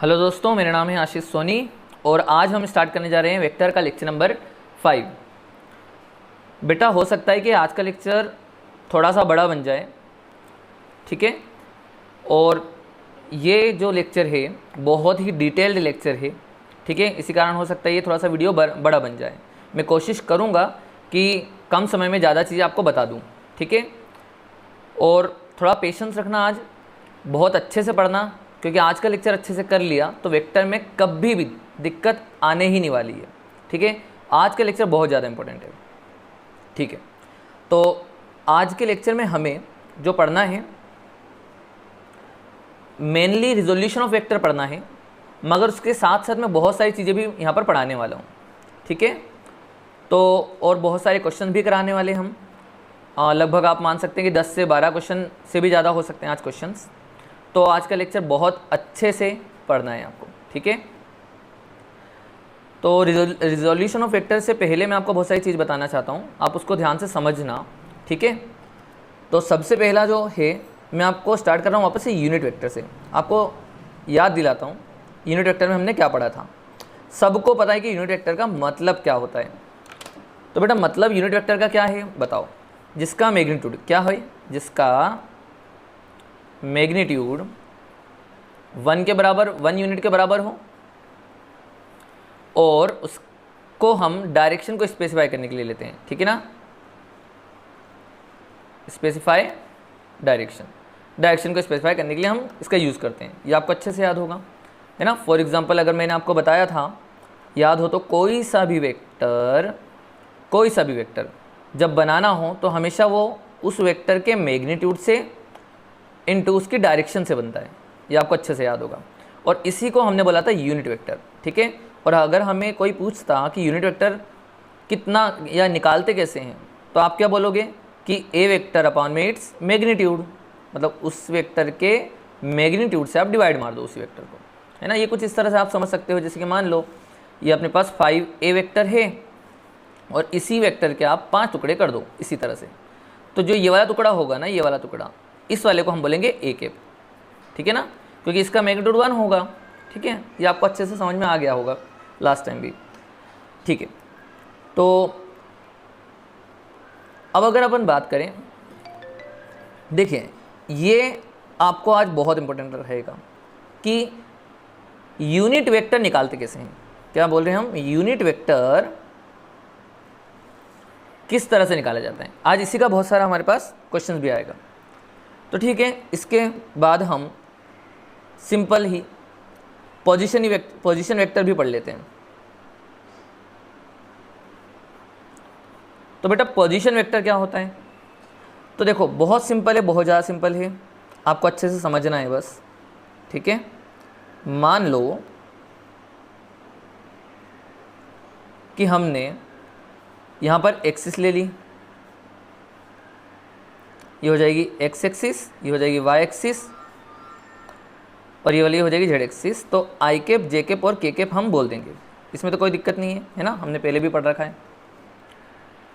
Hello दोस्तों, मेरा नाम है आशीष सोनी और आज हम स्टार्ट करने जा रहे हैं वेक्टर का लेक्चर नंबर 5। बेटा हो सकता है कि आज का लेक्चर थोड़ा सा बड़ा बन जाए, ठीक है। और ये जो लेक्चर है बहुत ही डिटेल्ड लेक्चर है, ठीक है। इसी कारण हो सकता है ये थोड़ा सा वीडियो बड़ा बन जाए। मैं कोशिश करूँगा कि कम समय में ज़्यादा चीज़ें आपको बता दूँ, ठीक है। और थोड़ा पेशेंस रखना, आज बहुत अच्छे से पढ़ना, क्योंकि आज का लेक्चर अच्छे से कर लिया तो वेक्टर में कभी भी दिक्कत आने ही नहीं वाली है, ठीक है। आज का लेक्चर बहुत ज़्यादा इंपॉर्टेंट है, ठीक है। तो आज के लेक्चर में हमें जो पढ़ना है मेनली रिजोल्यूशन ऑफ वेक्टर पढ़ना है, मगर उसके साथ साथ मैं बहुत सारी चीज़ें भी यहाँ पर पढ़ाने वाला हूँ, ठीक है। तो और बहुत सारे क्वेश्चन भी कराने वाले हम, लगभग आप मान सकते हैं कि 10 से 12 क्वेश्चन से भी ज़्यादा हो सकते हैं आज क्वेश्चंस। तो आज का लेक्चर बहुत अच्छे से पढ़ना है आपको, ठीक है। तो रिजोल्यूशन ऑफ वेक्टर से पहले मैं आपको बहुत सारी चीज़ बताना चाहता हूँ, आप उसको ध्यान से समझना, ठीक है। तो सबसे पहला जो है मैं आपको स्टार्ट कर रहा हूँ वापस से यूनिट वेक्टर से। आपको याद दिलाता हूँ यूनिट वेक्टर में हमने क्या पढ़ा था। सबको पता है कि यूनिट वेक्टर का मतलब क्या होता है। तो बेटा मतलब यूनिट वेक्टर का क्या है बताओ। जिसका मैग्नीट्यूड क्या है, जिसका मैग्नीट्यूड 1 के बराबर, 1 यूनिट के बराबर हो, और उसको हम डायरेक्शन को स्पेसिफाई करने के लिए लेते हैं, ठीक है ना। स्पेसिफाई डायरेक्शन को स्पेसिफाई करने के लिए हम इसका यूज़ करते हैं। ये आपको अच्छे से याद होगा, है ना। फॉर एग्जांपल अगर मैंने आपको बताया था, याद हो तो, कोई सा भी वेक्टर जब बनाना हो तो हमेशा वो उस वेक्टर के मैग्नीट्यूड से इनटू उसकी डायरेक्शन से बनता है। ये आपको अच्छे से याद होगा, और इसी को हमने बोला था यूनिट वेक्टर, ठीक है। और अगर हमें कोई पूछता कि यूनिट वेक्टर कितना या निकालते कैसे हैं, तो आप क्या बोलोगे कि ए वेक्टर अपॉन में इट्स मैग्नीट्यूड, मतलब उस वेक्टर के मैग्नीट्यूड से आप डिवाइड मार दो उसी वेक्टर को, है ना। ये कुछ इस तरह से आप समझ सकते हो। जैसे कि मान लो ये अपने पास 5a वेक्टर है और इसी वेक्टर के आप 5 टुकड़े कर दो इसी तरह से। तो जो ये वाला टुकड़ा होगा ना, ये वाला टुकड़ा, इस वाले को हम बोलेंगे ए कैप, ठीक है ना, क्योंकि इसका मैग्नीट्यूड 1 होगा, ठीक है। ये आपको अच्छे से समझ में आ गया होगा लास्ट टाइम भी, ठीक है। तो अब अगर अपन बात करें, देखिए ये आपको आज बहुत इंपॉर्टेंट रहेगा कि यूनिट वेक्टर निकालते कैसे हैं। क्या बोल रहे हैं हम, यूनिट वेक्टर किस तरह से निकाला जाता है। आज इसी का बहुत सारा हमारे पास क्वेश्चंस भी आएगा। तो ठीक है, इसके बाद हम सिंपल ही पोजीशन वेक्टर भी पढ़ लेते हैं। तो बेटा पोजीशन वेक्टर क्या होता है, तो देखो बहुत सिंपल है, बहुत ज़्यादा सिंपल है, आपको अच्छे से समझना है बस, ठीक है। मान लो कि हमने यहाँ पर एक्सिस ले ली, ये हो जाएगी एक्स एक्सिस, ये हो जाएगी वाई एक्सिस, और ये वाली हो जाएगी जेड एक्सिस। तो आई कैप, जे कैप और के कैप हम बोल देंगे, इसमें तो कोई दिक्कत नहीं है ना, हमने पहले भी पढ़ रखा है।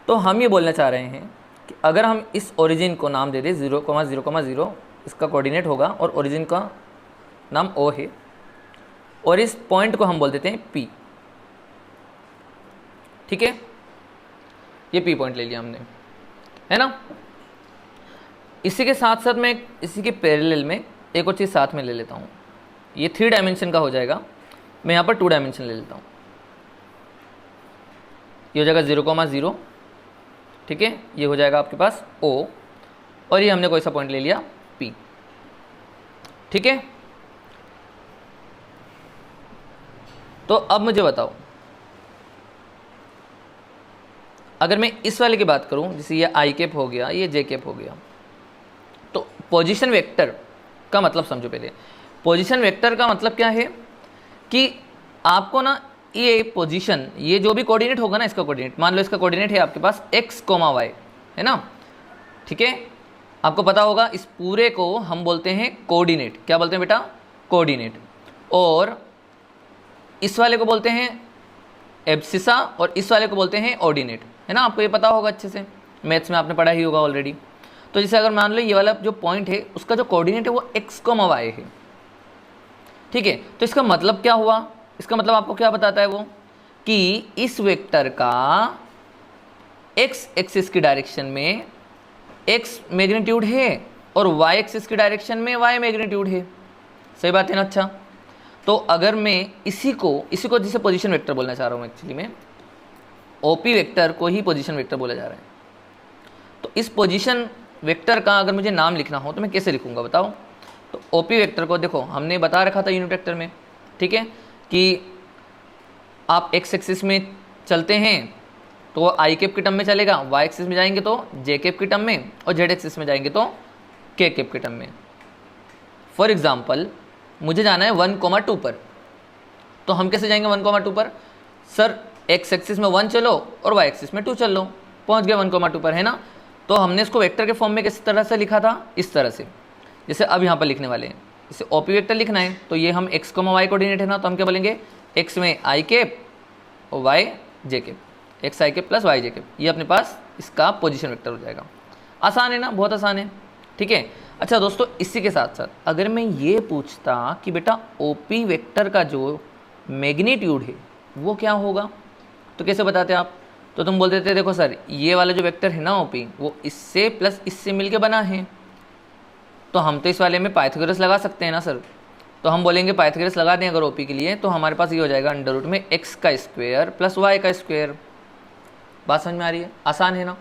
तो हम ये बोलना चाह रहे हैं कि अगर हम इस ओरिजिन को नाम दे दें 0,0,0, इसका कोऑर्डिनेट होगा और ओरिजिन का नाम ओ है, और इस पॉइंट को हम बोल देते हैं पी, ठीक है। ये पी पॉइंट ले लिया हमने, है ना। इसी के साथ साथ मैं इसी के पैरेलल में एक और चीज़ साथ में ले लेता हूँ। ये 3 डायमेंशन का हो जाएगा, मैं यहाँ पर 2 डायमेंशन ले लेता हूँ। ये हो जाएगा 0,0, ठीक है। ये हो जाएगा आपके पास O, और ये हमने कोई सा पॉइंट ले लिया P, ठीक है। तो अब मुझे बताओ, अगर मैं इस वाले की बात करूं, जैसे ये आई कैप हो गया, ये जे कैप हो गया, तो पोजीशन वेक्टर का मतलब समझो पहले। पोजीशन वेक्टर का मतलब क्या है कि आपको ना ये पोजीशन, ये जो भी कोऑर्डिनेट होगा ना, इसका कोऑर्डिनेट, मान लो इसका कोऑर्डिनेट है आपके पास x, y, है ना, ठीक है। आपको पता होगा इस पूरे को हम बोलते हैं कोऑर्डिनेट। क्या बोलते हैं बेटा, कोऑर्डिनेट। और इस वाले को बोलते हैं एब्सिसा, और इस वाले को बोलते हैं ऑर्डिनेट, है ना। आपको ये पता होगा अच्छे से, मैथ्स में आपने पढ़ा ही होगा ऑलरेडी। तो जैसे अगर मान लो ये वाला जो पॉइंट है उसका जो कोऑर्डिनेट है वो x, y है, ठीक है, तो इसका मतलब क्या हुआ, इसका मतलब आपको क्या बताता है वो, कि इस वेक्टर का एक्स एक्सिस की डायरेक्शन में एक्स मैग्नीट्यूड है और वाई एक्सिस की डायरेक्शन में वाई मैग्नीट्यूड है। सही बात है ना। अच्छा, तो अगर मैं इसी को जिसे पोजीशन वेक्टर बोलना चाह रहा हूँ, एक्चुअली में ओपी वेक्टर को ही पोजीशन वेक्टर बोला जा रहा है। तो इस पोजीशन वेक्टर का अगर मुझे नाम लिखना हो तो मैं कैसे लिखूंगा बताओ। तो ओपी वेक्टर को देखो हमने बता रखा था यूनिट वेक्टर में, ठीक है, कि आप एक्स एक्सिस में चलते हैं तो वो आई कैप की टर्म में चलेगा, वाई एक्सिस में जाएंगे तो जे कैप की टर्म में, और जेड एक्सिस में जाएंगे तो के कैप की टर्म में। फॉर एग्जाम्पल मुझे जाना है 1,2 पर, तो हम कैसे जाएंगे 1,2 पर, सर एक्स एक्सिस में 1 चलो और वाई एक्सिस में 2 चल लो, पहुंच गए 1,2 पर, है ना। तो हमने इसको वेक्टर के फॉर्म में किस तरह से लिखा था, इस तरह से, जैसे अब यहाँ पर लिखने वाले हैं। जैसे ओपी वेक्टर लिखना है तो ये हम एक्स कोमा वाई कोऑर्डिनेट है ना, तो हम क्या बोलेंगे, एक्स में आई कैप और Y J cap, x I cap plus Y J cap, ये अपने पास इसका पोजीशन वेक्टर हो जाएगा। आसान है ना, बहुत आसान है, ठीक है। अच्छा दोस्तों, इसी के साथ साथ अगर मैं ये पूछता कि बेटा ओपी वेक्टर का जो मैग्नीट्यूड है वो क्या होगा, तो कैसे बताते आप, तो तुम बोल देते देखो सर ये वाला जो वेक्टर है ना ओपी, वो इससे प्लस इससे मिलके बना है, तो हम तो इस वाले में पाइथागोरस लगा सकते हैं ना सर। तो हम बोलेंगे पाइथागोरस लगा दें अगर ओपी के लिए, तो हमारे पास ये हो जाएगा अंडर रूट में एक्स का स्क्वायर प्लस वाई का स्क्वायर। बात समझ में आ रही है, आसान है ना।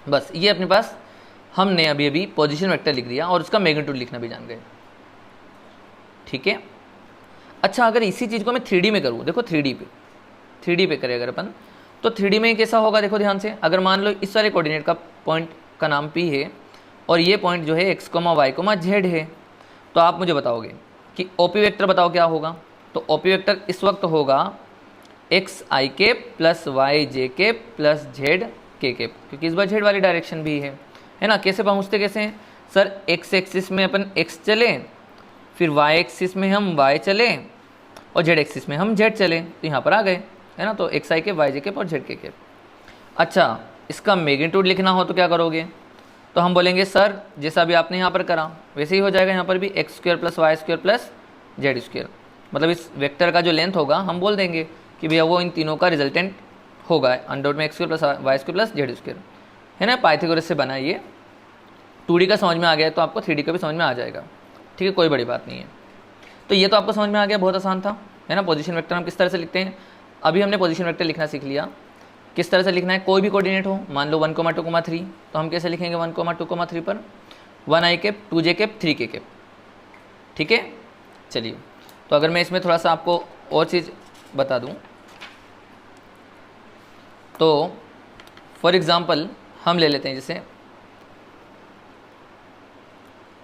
बस ये अपने पास हमने अभी अभी पोजीशन वेक्टर लिख दिया और उसका मैग्नीट्यूड लिखना भी जान गए, ठीक है। अच्छा, अगर इसी चीज़ को मैं 3D में करूँ, देखो 3D पे करें अगर अपन, तो 3D में कैसा होगा देखो ध्यान से। अगर मान लो इस वाले कोऑर्डिनेट का पॉइंट का नाम P है और ये पॉइंट जो है x comma y comma z है, तो आप मुझे बताओगे कि ओपी वेक्टर बताओ क्या होगा। तो ओपी वेक्टर इस वक्त होगा x I cap plus Y J cap plus Z के कैप, क्योंकि इस बार जेड वाली डायरेक्शन भी है ना। कैसे पहुँचते कैसे हैं सर, एक्स एक्सिस में अपन एक्स चले, फिर वाई एक्सिस में हम वाई चले और जेड एक्सिस में हम जेड चले, तो यहाँ पर आ गए, है ना। तो x I cap Y J cap और जेड के कैप। अच्छा, इसका मैग्नीट्यूड लिखना हो तो क्या करोगे, तो हम बोलेंगे सर जैसा भी आपने यहाँ पर करा वैसे ही हो जाएगा, यहाँ पर भी x square plus y square plus z square, मतलब इस वेक्टर का जो लेंथ होगा हम बोल देंगे कि भैया वो इन तीनों का रिजल्टेंट होगा, अंडर में x square plus y square plus z square, है ना। पाइथागोरस से बना ये 2D का समझ में आ गया तो आपको 3D का भी समझ में आ जाएगा, ठीक है, कोई बड़ी बात नहीं है। तो ये तो आपको समझ में आ गया, बहुत आसान था, है ना। पोजीशन वेक्टर हम किस तरह से लिखते हैं, अभी हमने पोजीशन वेक्टर लिखना सीख लिया। किस तरह से लिखना है, कोई भी कोऑर्डिनेट हो, मान लो 1,2,3, तो हम कैसे लिखेंगे 1,2,3 पर 1 आई कैप 2 जे कैप 3 के कैप, ठीक है। चलिए, तो अगर मैं इसमें थोड़ा सा आपको और चीज़ बता दूं, तो फॉर एग्ज़ाम्पल हम ले लेते हैं, जैसे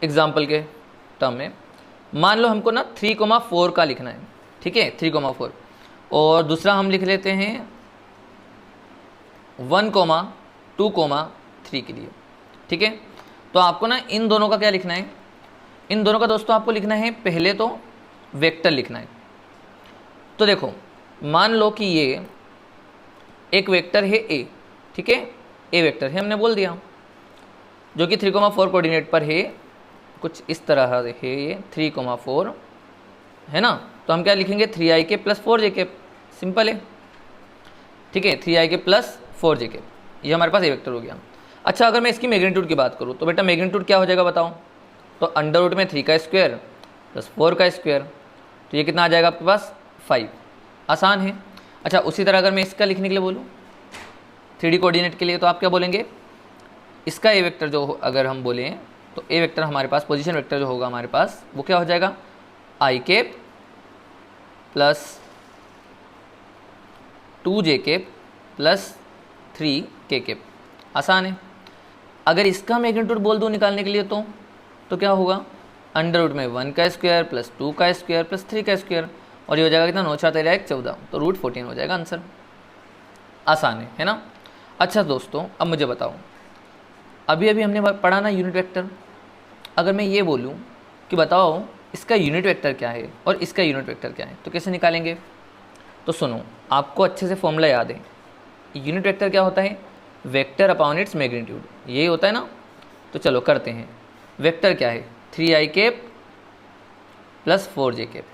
एग्ज़ाम्पल के टर्म में मान लो हमको ना 3,4 का लिखना है, ठीक है, 3,4, और दूसरा हम लिख लेते हैं 1,2,3 के लिए, ठीक है। तो आपको ना इन दोनों का क्या लिखना है, इन दोनों का दोस्तों आपको लिखना है, पहले तो वेक्टर लिखना है। तो देखो मान लो कि ये एक वेक्टर है ए, ठीक है, ए वेक्टर है हमने बोल दिया, जो कि 3,4 कोऑर्डिनेट पर है, कुछ इस तरह है ये 3,4, है ना। तो हम क्या लिखेंगे 3i के प्लस 4j के, सिंपल है, ठीक है, 3i के प्लस 4j के, ये हमारे पास ए वेक्टर हो गया। अच्छा, अगर मैं इसकी मैग्नीट्यूड की बात करूँ तो बेटा मैग्नीट्यूड क्या हो जाएगा बताओ, तो अंडर रूट में 3 का स्क्वायर प्लस 4 का स्क्वायर, तो ये कितना आ जाएगा आपके पास 5, आसान है। अच्छा, उसी तरह अगर मैं इसका लिखने के लिए बोलूँ 3D कोऑर्डिनेट के लिए, तो आप क्या बोलेंगे, इसका ए वेक्टर जो अगर हम बोलें तो ए वेक्टर हमारे पास पोजीशन वेक्टर जो होगा हमारे पास वो क्या हो जाएगा, I cap plus 2j cap plus 3k cap, आसान है। अगर इसका मैग्नीट्यूड बोल दूँ निकालने के लिए तो क्या होगा, अंडर रूट में 1 का स्क्वायर प्लस 2 का स्क्वायर प्लस 3 का स्क्वायर, और ये हो जाएगा कितना 9 4 13 1 14, तो रूट 14 हो जाएगा आंसर, आसान है ना। अच्छा दोस्तों, अब मुझे बताओ, अभी अभी हमने पढ़ा ना यूनिट वेक्टर, अगर मैं ये बोलूँ कि बताओ इसका यूनिट वेक्टर क्या है और इसका यूनिट वेक्टर क्या है, तो कैसे निकालेंगे। तो सुनो, आपको अच्छे से फॉर्मूला याद है, यूनिट वेक्टर क्या होता है, वेक्टर अपॉन इट्स मैग्नीट्यूड, यही होता है ना। तो चलो करते हैं, वेक्टर क्या है 3i cap plus 4j cap,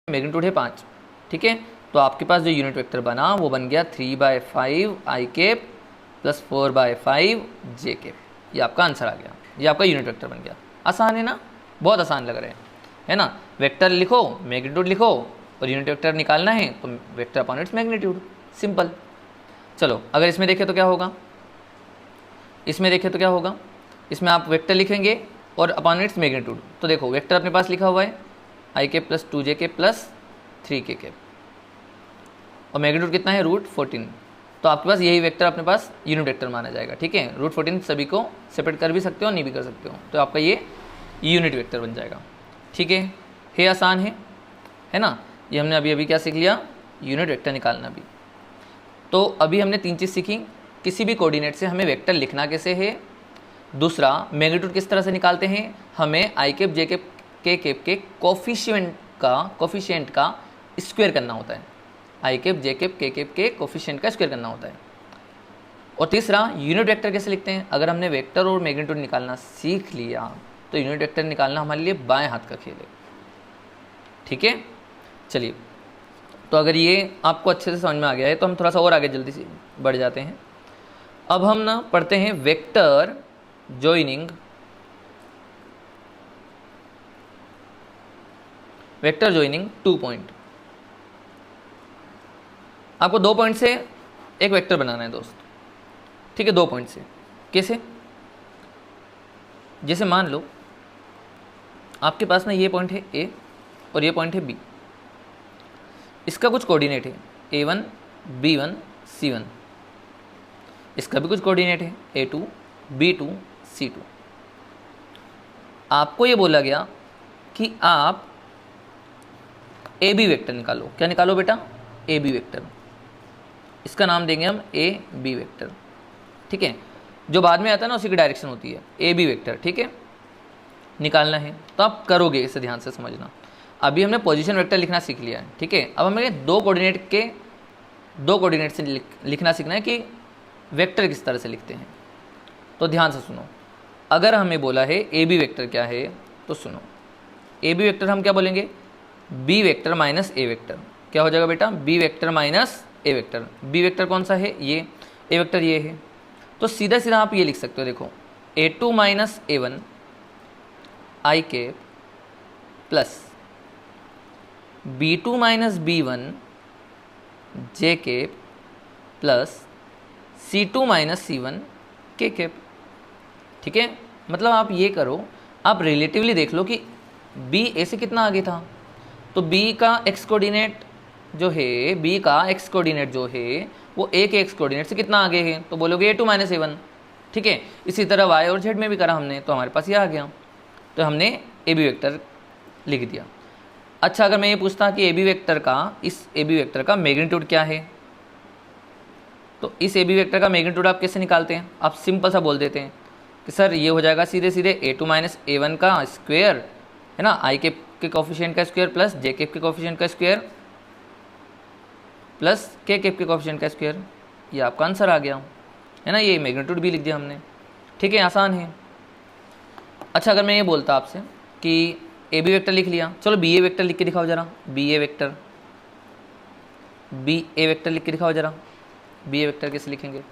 magnitude है 5, ठीक है। तो आपके पास जो यूनिट वेक्टर बना वो बन गया 3/5 आई कैप प्लस 4/5 जे कैप। ये आपका आंसर आ गया, ये आपका यूनिट वेक्टर बन गया। आसान है ना, बहुत आसान लग रहा है ना। वेक्टर लिखो, मैग्नीट्यूड लिखो और यूनिट वेक्टर निकालना है तो vector upon its magnitude, simple. चलो अगर इसमें देखें तो क्या होगा, इसमें देखें तो क्या होगा, इसमें आप वेक्टर लिखेंगे और अपॉन इट्स मैग्नीट्यूड। तो देखो वेक्टर अपने पास लिखा हुआ है आई के प्लस 2 जे के प्लस 3 के और मैग्नीट्यूड कितना है √14। तो आपके पास यही वेक्टर अपने पास यूनिट वेक्टर माना जाएगा, ठीक है। √14 सभी को सेपरेट कर भी सकते हो, नहीं भी कर सकते हो, तो आपका ये यूनिट वेक्टर बन जाएगा, ठीक है आसान है ना। ये हमने अभी क्या सीख लिया, यूनिट वेक्टर निकालना भी। तो अभी हमने 3 चीज़ सीखी, किसी भी कोऑर्डिनेट से हमें वेक्टर लिखना कैसे है, दूसरा मैग्नीट्यूड किस तरह से निकालते हैं, हमें आई कैप जे कैप के कैप के कोफिशिएंट का स्क्वायर करना होता है, आई कैप जे कैप के कैप के कोफिशिएंट का स्क्वायर करना होता है। और तीसरा यूनिट वेक्टर कैसे लिखते हैं। अगर हमने वेक्टर और मैग्नीट्यूड निकालना सीख लिया तो यूनिट वेक्टर निकालना हमारे लिए बाएं हाथ का खेल है, ठीक है। चलिए, तो अगर ये आपको अच्छे से समझ में आ गया है तो हम थोड़ा सा और आगे जल्दी से बढ़ जाते हैं। अब हम ना पढ़ते हैं vector joining, vector joining 2 point. आपको 2 पॉइंट से एक वेक्टर बनाना है दोस्त, ठीक है। 2 पॉइंट से कैसे, जैसे मान लो आपके पास ना ये पॉइंट है ए और ये पॉइंट है बी, इसका कुछ कोऑर्डिनेट है a1 b1 c1, इसका भी कुछ कोऑर्डिनेट है a2 b2 c2। आपको ये बोला गया कि आप ए बी वेक्टर निकालो। क्या निकालो बेटा, ए बी वेक्टर। इसका नाम देंगे हम ए बी वेक्टर, ठीक है। जो बाद में आता है ना उसी की डायरेक्शन होती है ए बी वेक्टर, ठीक है। निकालना है तो आप करोगे, इसे ध्यान से समझना। अभी हमने पोजीशन वेक्टर लिखना सीख लिया है, ठीक है। अब हमें दो कोऑर्डिनेट से लिखना सीखना है कि वेक्टर किस तरह से लिखते हैं। तो ध्यान से सुनो, अगर हमें बोला है ए बी वेक्टर क्या है तो सुनो, ए बी वेक्टर हम क्या बोलेंगे, बी वेक्टर माइनस ए वेक्टर। क्या हो जाएगा बेटा, बी वेक्टर माइनस ए वेक्टर। बी वेक्टर कौन सा है, ये, ए वेक्टर ये है। तो सीधा सीधा आप ये लिख सकते हो, देखो a2 minus a1 I cap plus b2 minus b1 J cap plus c2 minus c1 K cap, ठीक है। मतलब आप ये करो, आप रिलेटिवली देख लो कि b a से कितना आगे था। तो b का x कोऑर्डिनेट जो है, b का x कोऑर्डिनेट जो है वो a के x कोऑर्डिनेट से कितना आगे है, तो बोलोगे a2 माइनस a1, ठीक है। इसी तरह y और z में भी करा हमने, तो हमारे पास ये आ गया। तो हमने ए बी वेक्टर लिख दिया। अच्छा, अगर मैं ये पूछता कि ए बी वेक्टर का, इस ए बी वेक्टर का मैग्नीट्यूड क्या है, तो इस ए बी वेक्टर का मैग्नीट्यूड आप कैसे निकालते हैं, आप सिंपल सा बोल देते हैं कि सर ये हो जाएगा सीधे सीधे a2 माइनस a1 का स्क्वायर, है ना, आई कैप के कोफिशिएंट का स्क्वायर प्लस जे कैप के कोफिशिएंट का स्क्वायर प्लस के कैप के कोफिशिएंट का स्क्वायर। ये आपका आंसर आ गया, है ना। ये मैग्नीट्यूड भी लिख दिया हमने, ठीक है, आसान है। अच्छा, अगर मैं ये बोलता आपसे कि ए बी वेक्टर लिख लिया, चलो बी ए वेक्टर लिख के दिखाओ जरा, बी ए वेक्टर लिख के दिखाओ जरा। बी ए वेक्टर कैसे लिखेंगे,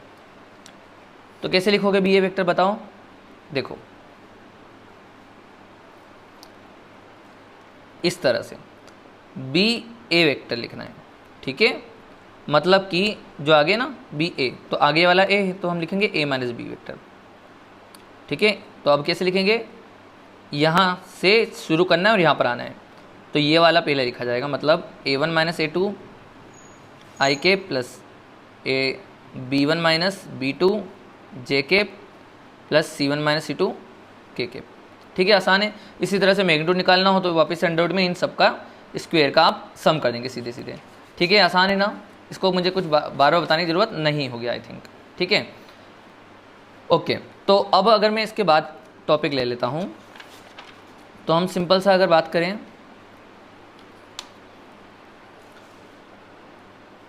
तो कैसे लिखोगे बी ए वेक्टर बताओ। देखो इस तरह से बी ए वेक्टर लिखना है, ठीक है। मतलब कि जो आगे ना बी ए, तो आगे वाला ए है तो हम लिखेंगे ए माइनस बी वेक्टर, ठीक है। तो अब कैसे लिखेंगे, यहाँ से शुरू करना है और यहाँ पर आना है। तो ये वाला पहले लिखा जाएगा, मतलब a1 माइनस a2 आई के प्लस ए b1 माइनस b2 जे के प्लस c1 माइनस c2 के के, ठीक है, आसान है। इसी तरह से मैग्नीट्यूड निकालना हो तो वापस से अंडर रूट में इन सब का स्क्वायर का आप सम कर देंगे सीधे सीधे, ठीक है, आसान है ना। इसको मुझे कुछ बार बार बताने की ज़रूरत नहीं होगी आई थिंक, ठीक है, ओके। तो अब अगर मैं इसके बाद टॉपिक ले लेता हूँ, तो हम सिंपल सा अगर बात करें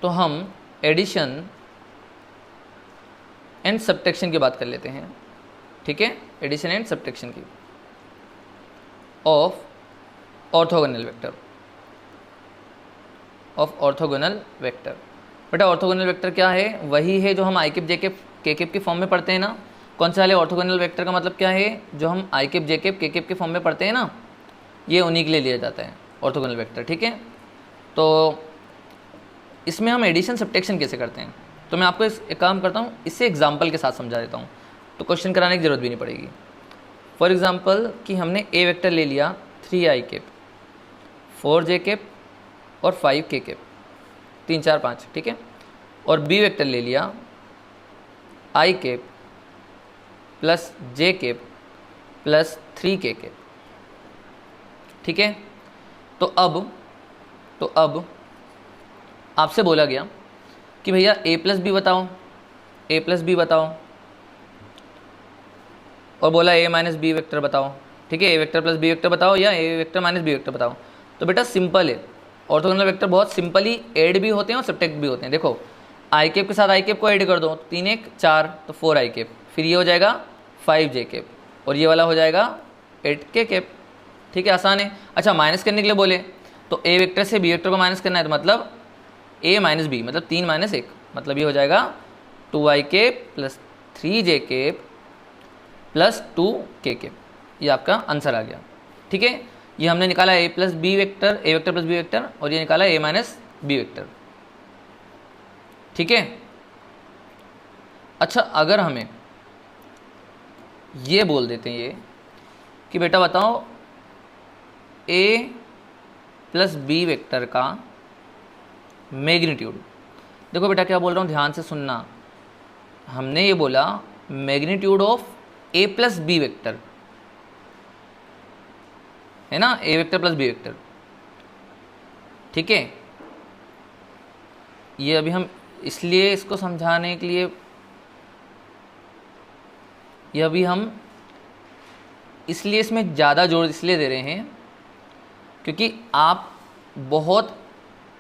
तो हम एडिशन एंड सब्ट्रैक्शन की बात कर लेते हैं, ठीक है, एडिशन एंड सब्ट्रैक्शन की of orthogonal vector. Of orthogonal vector. बेटा ऑर्थोगोनल वेक्टर क्या है? वही है जो हम आई किप जे किप के किप के फॉर्म में पढ़ते हैं ना। कौन सा वाले ऑर्थोगोनल वेक्टर का मतलब क्या है? जो हम आई किप जे किप के किप के फॉर्म में पढ़ते हैं ना, ये उन्हीं के लिए लिया जाता है ऑर्थोगोनल वेक्टर। ठीक है, तो इसमें हम एडिशन सब्ट्रैक्शन कैसे करते हैं, तो मैं आपको एक काम करता हूँ, इससे एग्जाम्पल के साथ समझा देता हूँ, तो क्वेश्चन कराने की ज़रूरत भी नहीं पड़ेगी। फॉर एग्ज़ाम्पल कि हमने ए वेक्टर ले लिया 3i किप, 4j किप और 5k किप, 3 4 5, ठीक है। और बी वेक्टर ले लिया i keep plus j keep plus 3k किप, ठीक है। तो अब आपसे बोला गया कि भैया a प्लस बी बताओ, a प्लस बी बताओ, और बोला a माइनस बी वेक्टर बताओ, ठीक है। a vector plus b vector बताओ या a vector minus b vector बताओ। तो बेटा सिंपल है, ऑर्थोगोनल वेक्टर बहुत सिंपली ऐड भी होते हैं और सब्ट्रैक्ट भी होते हैं। देखो आई केप के साथ आई केप को ऐड कर दो, 3 1 4, तो 4i केप, फिर ये हो जाएगा 5j केप, और ये वाला हो जाएगा 8k केप, ठीक है, आसान है। अच्छा माइनस करने के लिए बोले तो a वेक्टर से b वेक्टर को माइनस करना है, तो मतलब a माइनस बी मतलब 3 माइनस 1, मतलब ये हो जाएगा 2i cap plus 3j cap plus 2k cap, ये आपका आंसर आ गया, ठीक है। ये हमने निकाला a plus b vector, a vector plus b vector, और ये निकाला a माइनस बी वेक्टर, ठीक है। अच्छा अगर हमें ये बोल देते हैं ये कि बेटा बताओ a प्लस बी वेक्टर का मैग्नीट्यूड, देखो बेटा क्या बोल रहा हूँ, ध्यान से सुनना। हमने ये बोला magnitude of a plus b vector, है ना, a vector plus b vector, ठीक है। ये अभी हम इसलिए इसको समझाने के लिए, ये अभी हम इसलिए इसमें ज़्यादा जोर इसलिए दे रहे हैं क्योंकि आप बहुत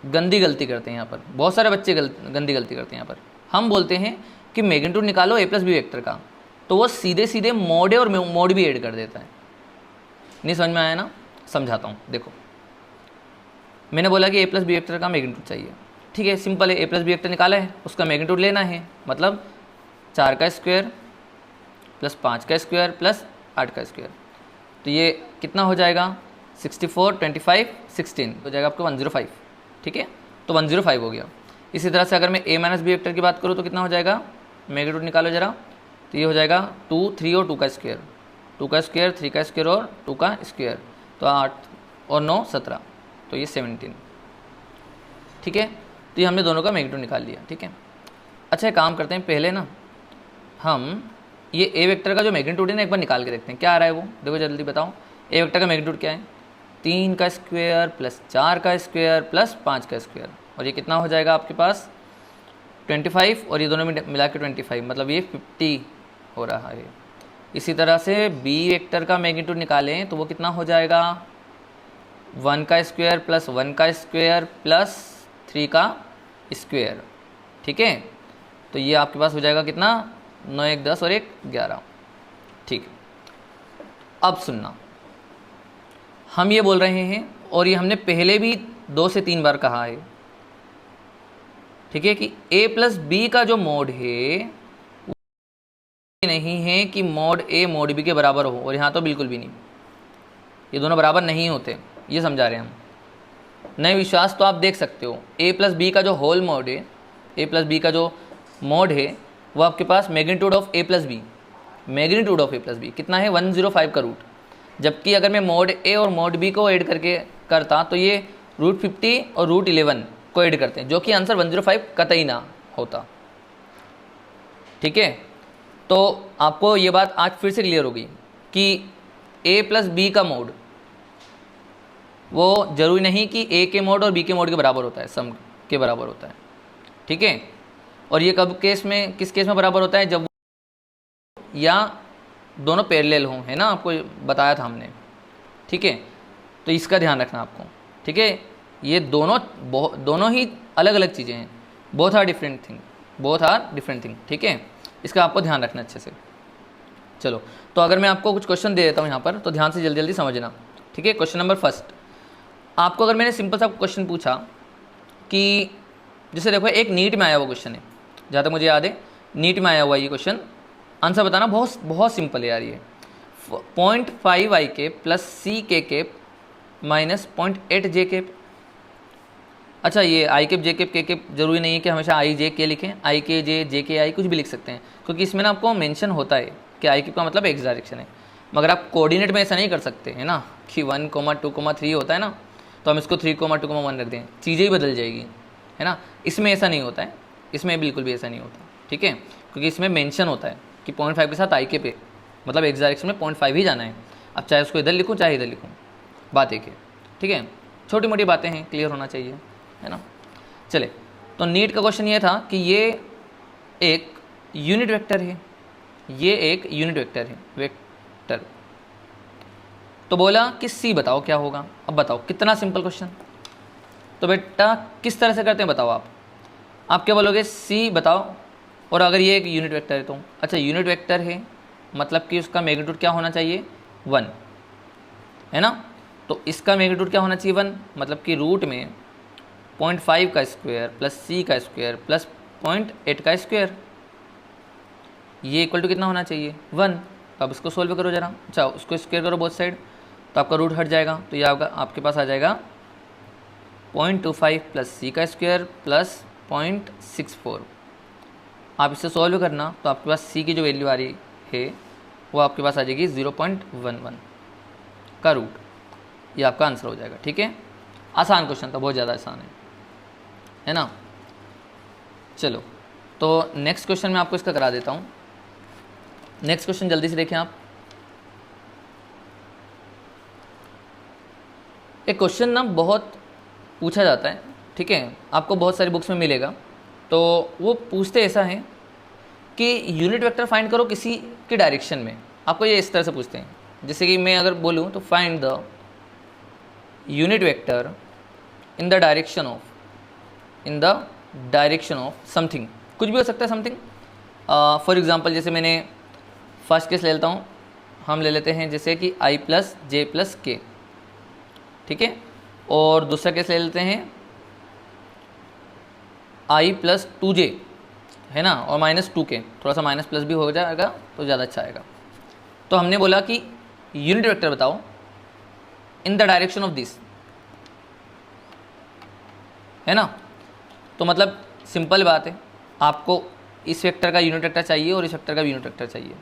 गंदी गलती करते हैं यहाँ पर, बहुत सारे बच्चे गंदी गलती करते हैं यहाँ पर। हम बोलते हैं कि मैग्नीट्यूड निकालो a प्लस बी वेक्टर का, तो वो सीधे सीधे मोड ए और मोड भी ऐड कर देता है। नहीं समझ में आया ना, समझाता हूँ। देखो मैंने बोला कि a प्लस बी वेक्टर का मैग्नीट्यूड चाहिए, ठीक है, सिंपल है। a प्लस बी वेक्टर निकाला है, उसका मैग्नीट्यूड लेना है, मतलब 4 का स्क्वायर प्लस 5 का स्क्वायर प्लस 8 का स्क्वायर, तो ये कितना हो जाएगा 64 25 16 हो जाएगा आपको 105, ठीक है, तो 105 हो गया। इसी तरह से अगर मैं a माइनस बी वेक्टर की बात करूँ तो कितना हो जाएगा, मैग्नीट्यूड निकालो जरा, तो ये हो जाएगा 2 3 और 2 का स्क्वायर, 2 का स्क्वायर 3 का स्क्वायर और 2 का स्क्वायर, तो 8 और 9 17, तो ये 17, ठीक है। तो ये हमने दोनों का मैग्नीट्यूड निकाल लिया, ठीक है। अच्छा एक काम करते हैं, पहले ना हम ये a वेक्टर का जो मैग्नीट्यूड है ना एक बार निकाल के देखते हैं क्या आ रहा है वो। देखो जल्दी बताओ a वेक्टर का मैग्नीट्यूड क्या है, 3 का स्क्वायर प्लस 4 का स्क्वायर प्लस 5 का स्क्वायर, और ये कितना हो जाएगा आपके पास 25, और ये दोनों मिला के 25, मतलब ये 50 हो रहा है। इसी तरह से b वेक्टर का मैग्नीट्यूड निकालें तो वो कितना हो जाएगा 1 का स्क्वायर प्लस 1 का स्क्वायर प्लस 3 का स्क्वायर, ठीक है। तो ये आपके पास हो जाएगा कितना 9 1 10 और 1 11, ठीक है। अब सुनना, हम ये बोल रहे हैं और ये हमने पहले भी 2 से 3 बार कहा है, ठीक है, कि a प्लस बी का जो मोड है वो नहीं है कि मोड a मोड b के बराबर हो, और यहाँ तो बिल्कुल भी नहीं, ये दोनों बराबर नहीं होते, ये समझा रहे हैं हम। नए विश्वास तो आप देख सकते हो, a प्लस बी का जो होल मोड है, a प्लस बी का जो मोड है वो आपके पास magnitude of a plus B, magnitude of a plus B कितना है 105 का रूट, जबकि अगर मैं मोड a और मोड b को ऐड करके करता तो ये रूट 50 और रूट 11 को ऐड करते हैं, जो कि आंसर 105 कतई ना होता, ठीक है। तो आपको ये बात आज फिर से क्लियर होगी कि a प्लस बी का मोड वो जरूरी नहीं कि a के मोड और b के मोड के बराबर होता है, सम के बराबर होता है, ठीक है। और ये कब केस में, किस केस में बराबर होता है, जब या दोनों पैरेलल हों, है ना, आपको बताया था हमने, ठीक है। तो इसका ध्यान रखना आपको, ठीक है। ये दोनों ही अलग अलग चीज़ें हैं, बोथ आर डिफरेंट थिंग, ठीक है। इसका आपको ध्यान रखना अच्छे से। चलो तो अगर मैं आपको कुछ क्वेश्चन दे देता हूँ यहाँ पर, तो ध्यान से जल्दी जल्दी समझना, ठीक है। क्वेश्चन नंबर फर्स्ट, आपको अगर मैंने सिंपल सा क्वेश्चन पूछा कि जैसे देखो एक नीट में आया हुआ क्वेश्चन है, जहाँ तक मुझे याद है नीट में आया हुआ ये क्वेश्चन, आंसर बताना बहुत बहुत सिंपल है यार। ये 0.5 आई कैप प्लस सी के कैप माइनस 0.8 जे कैप। अच्छा, ये आई कैप जे कैप के कैप जरूरी नहीं है कि हमेशा आई जे के लिखें, आई के जे के आई कुछ भी लिख सकते हैं, क्योंकि इसमें ना आपको मेंशन होता है कि आई कैप का मतलब एक्स डायरेक्शन है। मगर आप कोऑर्डिनेट में ऐसा नहीं कर सकते है ना कि 1, 2, 3 होता है ना, तो हम इसको 3, 2, 1 रख दें, चीज़ें ही बदल जाएगी, है ना। इसमें ऐसा नहीं होता है, इसमें बिल्कुल भी ऐसा नहीं होता, ठीक है, क्योंकि इसमें मेंशन होता है कि 0.5 के साथ आई के पे मतलब एक्स डायरेक्शन में 0.5 ही जाना है। अब चाहे उसको इधर लिखूँ चाहे इधर लिखूँ, बात एक है, ठीक है। छोटी मोटी बातें हैं, क्लियर होना चाहिए, है ना। चले, तो नीट का क्वेश्चन ये था कि ये एक यूनिट वेक्टर है, ये एक यूनिट वेक्टर है, वेक्टर। तो बोला कि सी बताओ क्या होगा। अब बताओ, कितना सिंपल क्वेश्चन। तो बेटा किस तरह से करते हैं बताओ। आप क्या बोलोगे, सी बताओ, और अगर ये एक यूनिट वेक्टर है तो अच्छा यूनिट वेक्टर है मतलब कि उसका मैग्नीट्यूड क्या होना चाहिए, 1, है ना। तो इसका मैग्नीट्यूड क्या होना चाहिए, 1, मतलब कि रूट में 0.5 का स्क्वायर प्लस सी का स्क्वायर प्लस 0.8 का स्क्वायर, ये इक्वल टू कितना होना चाहिए, 1। अब इसको सोल्व करो जरा, अच्छा उसको स्क्वायर करो बोथ साइड, तो आपका रूट हट जाएगा, तो ये आपके पास आ जाएगा 0.25 प्लस सी का स्क्वायर प्लस 0.64। आप इससे सॉल्व करना तो आपके पास सी की जो वैल्यू आ रही है वो आपके पास आ जाएगी 0.11 का रूट, ये आपका आंसर हो जाएगा, ठीक है। आसान क्वेश्चन था, बहुत ज़्यादा आसान है ना। चलो, तो नेक्स्ट क्वेश्चन मैं आपको इसका करा देता हूँ। नेक्स्ट क्वेश्चन जल्दी से देखें आप। एक क्वेश्चन ना बहुत पूछा जाता है, ठीक है, आपको बहुत सारी बुक्स में मिलेगा। तो वो पूछते ऐसा है कि यूनिट वेक्टर फाइंड करो किसी की डायरेक्शन में। आपको ये इस तरह से पूछते हैं, जैसे कि मैं अगर बोलूँ तो find the unit vector in the direction of something, कुछ भी हो सकता है समथिंग। फॉर एग्जांपल जैसे मैंने फर्स्ट केस ले लेता हूँ, हम ले लेते हैं जैसे कि i प्लस जे प्लस के, ठीक है। और दूसरा केस ले लेते हैं i प्लस 2j, है ना, और माइनस 2k, थोड़ा सा माइनस प्लस भी हो जाएगा तो ज़्यादा अच्छा आएगा। तो हमने बोला कि यूनिट वेक्टर बताओ in the direction of this, है ना। तो मतलब सिंपल बात है, आपको इस वेक्टर का यूनिट वेक्टर चाहिए और इस वेक्टर का यूनिट वेक्टर चाहिए,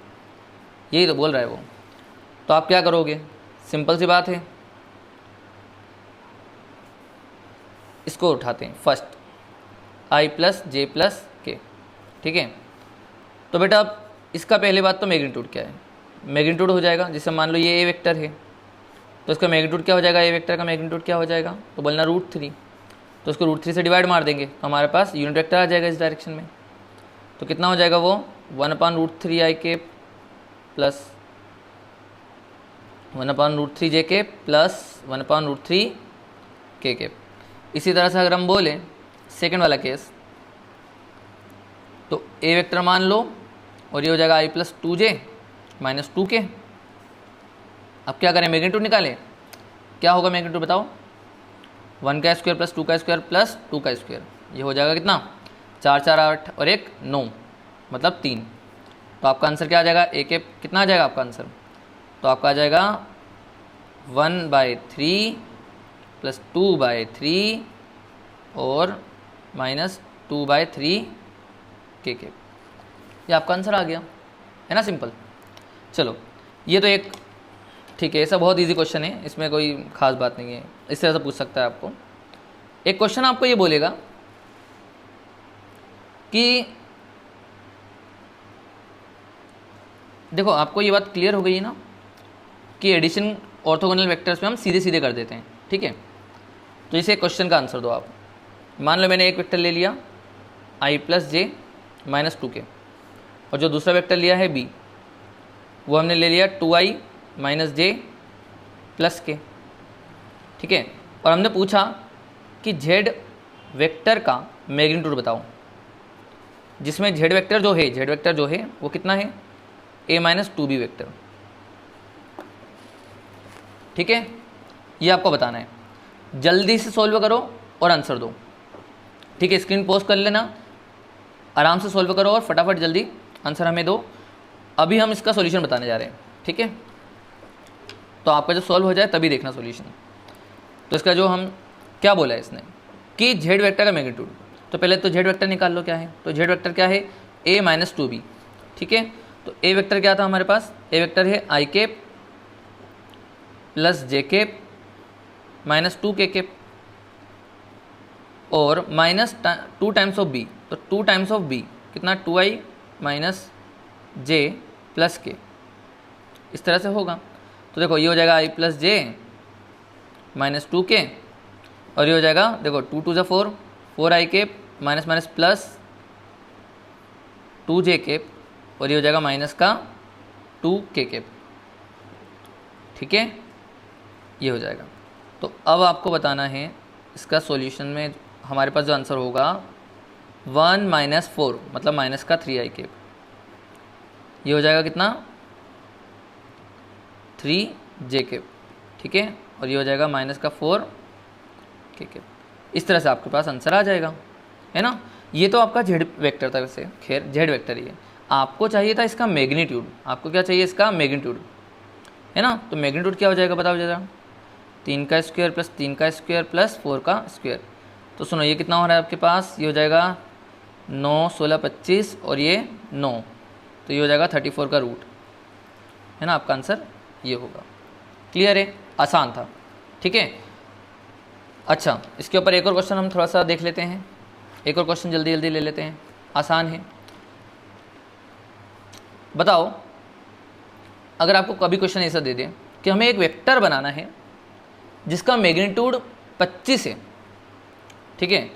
यही तो बोल रहा है वो। तो आप क्या करोगे, सिंपल सी बात है, इसको उठाते हैं first i plus J plus के, ठीक है। तो बेटा अब इसका पहले बात तो मैग्नीट्यूड क्या है, मैग्नीट्यूड हो जाएगा, जैसे मान लो ये ए वेक्टर है तो इसका मैग्नीट्यूड क्या हो जाएगा, ए वेक्टर का मैग्नीट्यूड क्या हो जाएगा, तो बोलना √3, तो उसको √3 से डिवाइड मार देंगे तो हमारे पास यूनिट वेक्टर आ जाएगा इस डायरेक्शन में। तो कितना हो जाएगा वो 1/√3 आई के प्लस 1/√3 जे के प्लस 1/√3 के। इसी तरह से अगर हम बोलें सेकेंड वाला केस, तो ए वेक्टर मान लो और ये हो जाएगा i plus 2j minus 2k। अब क्या करें, मैग्नीट्यूड निकालें, क्या होगा मैग्नीट्यूड बताओ, 1 का स्क्वायर प्लस 2 का स्क्वायर प्लस 2 का स्क्वायर, ये हो जाएगा कितना, 4 4 8 और 1 9 मतलब 3। तो आपका आंसर क्या आ जाएगा, ए के कितना आ जाएगा आपका आंसर, तो आपका आ जाएगा 1/3 प्लस 2/3 और माइनस 2/3 के। ये आपका आंसर आ गया, है ना, सिंपल। चलो, ये तो एक ठीक है, ऐसा बहुत इजी क्वेश्चन है, इसमें कोई खास बात नहीं है, इस तरह से पूछ सकता है आपको। एक क्वेश्चन आपको ये बोलेगा कि देखो आपको ये बात क्लियर हो गई है ना कि एडिशन ऑर्थोगोनल वेक्टर्स में हम सीधे सीधे कर देते हैं, ठीक है। तो इसे क्वेश्चन का आंसर दो आप। मान लो मैंने एक वेक्टर ले लिया i plus J minus 2k, और जो दूसरा वेक्टर लिया है b, वो हमने ले लिया 2i माइनस जे प्लस के, ठीक है। और हमने पूछा कि z वेक्टर का मैग्नीट्यूड बताओ, जिसमें z वेक्टर जो है वो कितना है, a माइनस 2b वेक्टर, ठीक है। ये आपको बताना है, जल्दी से सॉल्व करो और आंसर दो, ठीक है, स्क्रीन पोस्ट कर लेना, आराम से सॉल्व करो और फटाफट जल्दी आंसर हमें दो। अभी हम इसका सॉल्यूशन बताने जा रहे हैं, ठीक है। तो आपका जो सॉल्व हो जाए तभी देखना सॉल्यूशन। तो इसका जो हम क्या बोला है इसने कि जेड वेक्टर का मैग्नीट्यूड, तो पहले तो जेड वेक्टर निकाल लो क्या है। तो जेड वेक्टर क्या है, a माइनस 2b, ठीक है। तो ए वेक्टर क्या था हमारे पास, ए वेक्टर है आई कैप प्लस जे कैप माइनस 2k कैप और माइनस 2 टाइम्स ऑफ बी। तो 2 टाइम्स ऑफ बी कितना, 2i माइनस जे प्लस के, इस तरह से होगा। तो देखो ये हो जाएगा i plus J minus 2k और ये हो जाएगा देखो 2 2 ज़ा 4, 4i cap minus minus plus 2j cap और ये हो जाएगा माइनस का 2k कैप, ठीक है, ये हो जाएगा। तो अब आपको बताना है इसका सॉल्यूशन में हमारे पास जो आंसर होगा 1 माइनस 4 मतलब माइनस का 3i कैप, ये हो जाएगा कितना 3j कैप, ठीक है, और ये हो जाएगा माइनस का 4k कैप। इस तरह से आपके पास आंसर आ जाएगा, है ना। ये तो आपका जेड वेक्टर था, वैसे खैर जेड वेक्टर ही है। आपको चाहिए था इसका मैग्नीट्यूड, आपको क्या चाहिए इसका मैग्नीट्यूड, है ना। तो मैग्नीट्यूड क्या हो जाएगा बताओ जरा, 3 का स्क्वायर प्लस 3 का स्क्वायर प्लस 4 का स्क्वायर। तो सुनो ये कितना हो रहा है आपके पास, ये हो जाएगा 9 16 25 और ये 9, तो ये हो जाएगा 34 का रूट, है ना। आपका आंसर ये होगा। क्लियर है, आसान था, ठीक है। अच्छा, इसके ऊपर एक और क्वेश्चन हम थोड़ा सा देख लेते हैं, एक और क्वेश्चन जल्दी जल्दी ले लेते हैं, आसान है। बताओ अगर आपको कभी क्वेश्चन ऐसा दे दें कि हमें एक वेक्टर बनाना है जिसका मैग्नीट्यूड 25 है, ठीक है,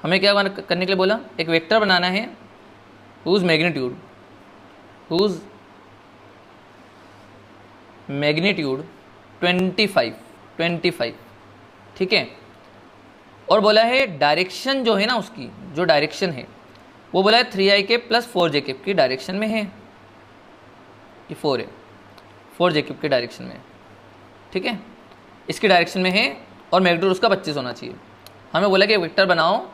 हमें क्या करने के लिए बोला, एक वेक्टर बनाना है हुज मैग्नीट्यूड 25, ठीक है, और बोला है डायरेक्शन जो है ना उसकी, जो डायरेक्शन है वो बोला है 3i cap plus 4j cap की डायरेक्शन में है, ये 4 है, 4j कैप की डायरेक्शन में, ठीक है, इसकी डायरेक्शन में है और मैग्नीट्यूड उसका 25 होना चाहिए। हमें बोला कि वेक्टर बनाओ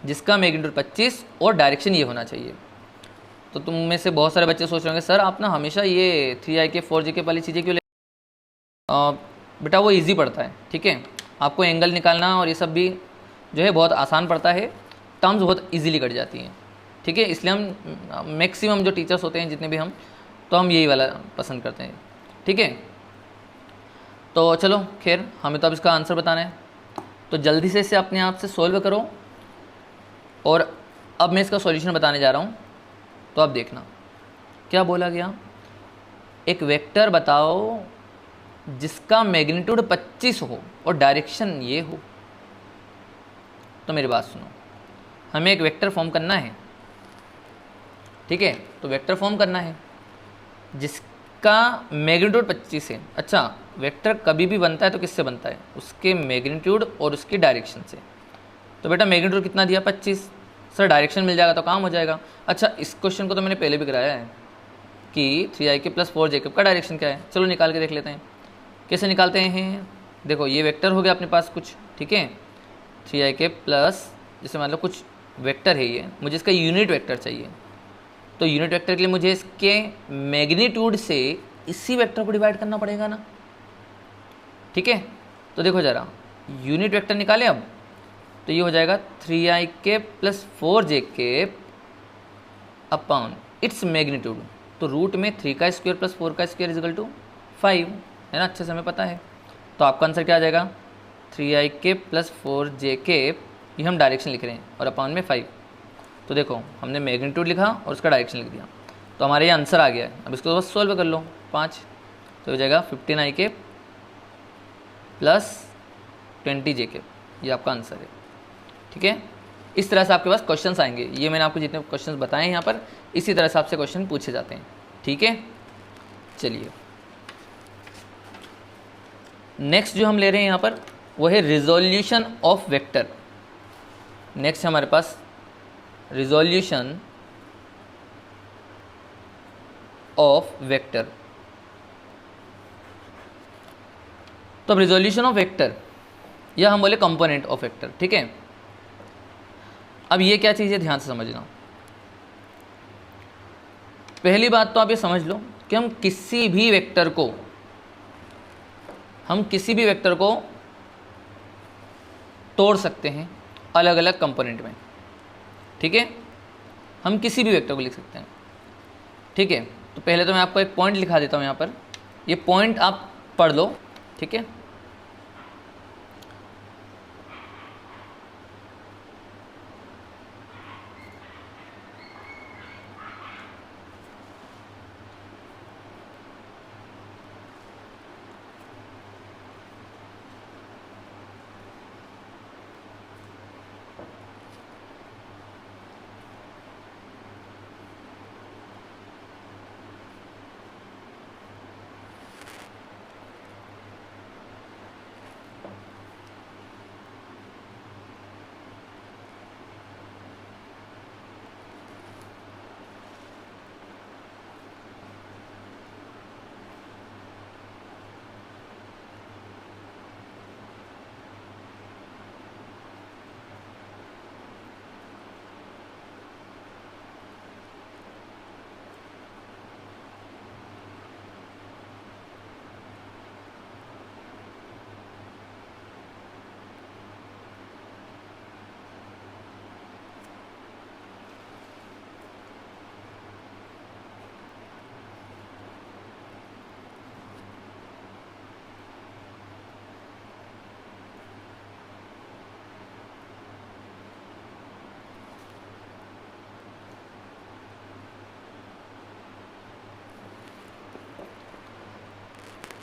जिसका मैग्नीट्यूड 25 और डायरेक्शन ये होना चाहिए। तो तुम में से बहुत सारे बच्चे सोच रहे होंगे सर आप ना हमेशा ये 3i कैप 4j कैप वाली चीज़ें क्यों ले, बेटा वो इजी पड़ता है, ठीक है। आपको एंगल निकालना और ये सब भी जो है बहुत आसान पड़ता है, टर्म्स बहुत इजीली कट जाती हैं, ठीक है। इसलिए हम मैक्सिमम जो टीचर्स होते हैं जितने भी हम, तो हम यही वाला पसंद करते हैं, ठीक है। तो चलो खैर हमें तो अब इसका आंसर बताना है, तो जल्दी से इसे अपने आप से सॉल्व करो। और अब मैं इसका सॉल्यूशन बताने जा रहा हूँ, तो अब देखना क्या बोला गया, एक वेक्टर बताओ जिसका मैग्नीट्यूड 25 हो और डायरेक्शन ये हो। तो मेरी बात सुनो, हमें एक वेक्टर फॉर्म करना है, ठीक है। तो वेक्टर फॉर्म करना है जिसका मैग्नीट्यूड 25 है। अच्छा, वेक्टर कभी भी बनता है तो किससे बनता है, उसके मैग्नीट्यूड और उसकी डायरेक्शन से। तो बेटा मैग्नीट्यूड कितना दिया 25, सर डायरेक्शन मिल जाएगा तो काम हो जाएगा। अच्छा, इस क्वेश्चन को तो मैंने पहले भी कराया है कि 3i cap plus 4j cap का डायरेक्शन क्या है, चलो निकाल के देख लेते हैं। कैसे निकालते हैं, देखो ये वेक्टर हो गया अपने पास कुछ, ठीक है, 3i कैप प्लस, जैसे मान लो कुछ वेक्टर है ये, मुझे इसका यूनिट वेक्टर चाहिए। तो यूनिट वेक्टर के लिए मुझे इसके मैग्नीट्यूड से इसी वेक्टर को डिवाइड करना पड़ेगा ना, ठीक है। तो देखो ज़रा यूनिट वेक्टर निकालें अब, तो ये हो जाएगा 3i cap plus 4j cap upon its magnitude. तो रूट में 3 का स्क्वायर प्लस 4 का स्क्वायर इजकल टू 5, है ना, अच्छे से हमें पता है। तो आपका आंसर क्या आ जाएगा, 3i cap plus 4j cap, ये हम डायरेक्शन लिख रहे हैं, और अपॉन में 5। तो देखो हमने मैग्नीट्यूड लिखा और उसका डायरेक्शन लिख दिया, तो हमारे ये आंसर आ गया है। अब इसको बस सॉल्व कर लो 5, तो हो जाएगा 15i cap plus 20j cap, ये आपका आंसर है, ठीक है। इस तरह से आपके पास क्वेश्चंस आएंगे, ये मैंने आपको जितने क्वेश्चंस बताए हैं यहाँ पर, इसी तरह से आपसे क्वेश्चन पूछे जाते हैं, ठीक है। चलिए नेक्स्ट जो हम ले रहे हैं यहाँ पर वो है रिजोल्यूशन ऑफ वेक्टर। नेक्स्ट है हमारे पास रिजोल्यूशन ऑफ वेक्टर। तो अब रिजोल्यूशन ऑफ वेक्टर या हम बोले कंपोनेंट ऑफ वेक्टर, ठीक है। अब ये क्या चीज़ है, ध्यान से समझना। पहली बात तो आप ये समझ लो कि हम किसी भी वेक्टर को तोड़ सकते हैं अलग अलग कंपोनेंट में, ठीक है। हम किसी भी वेक्टर को लिख सकते हैं, ठीक है। तो पहले तो मैं आपको एक पॉइंट लिखा देता हूँ यहाँ पर, ये पॉइंट आप पढ़ लो, ठीक है।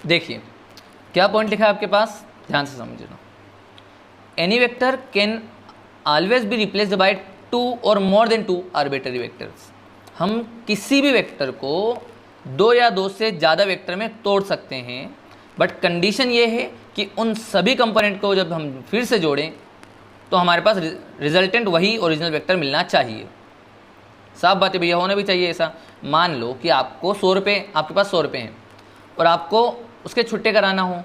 देखिए क्या पॉइंट लिखा है आपके पास, ध्यान से समझना। Any vector can always be replaced by 2 और मोर देन 2 आर्बिट्ररी वेक्टर्स। हम किसी भी वेक्टर को 2 या 2 से ज़्यादा वेक्टर में तोड़ सकते हैं, बट कंडीशन ये है कि उन सभी कंपोनेंट को जब हम फिर से जोड़ें तो हमारे पास रिजल्टेंट वही ओरिजिनल वेक्टर मिलना चाहिए। साफ बात है भैया, होना भी चाहिए ऐसा। मान लो कि आपको 100 रुपये, आपके पास 100 रुपये हैं और आपको उसके छुट्टे कराना हो,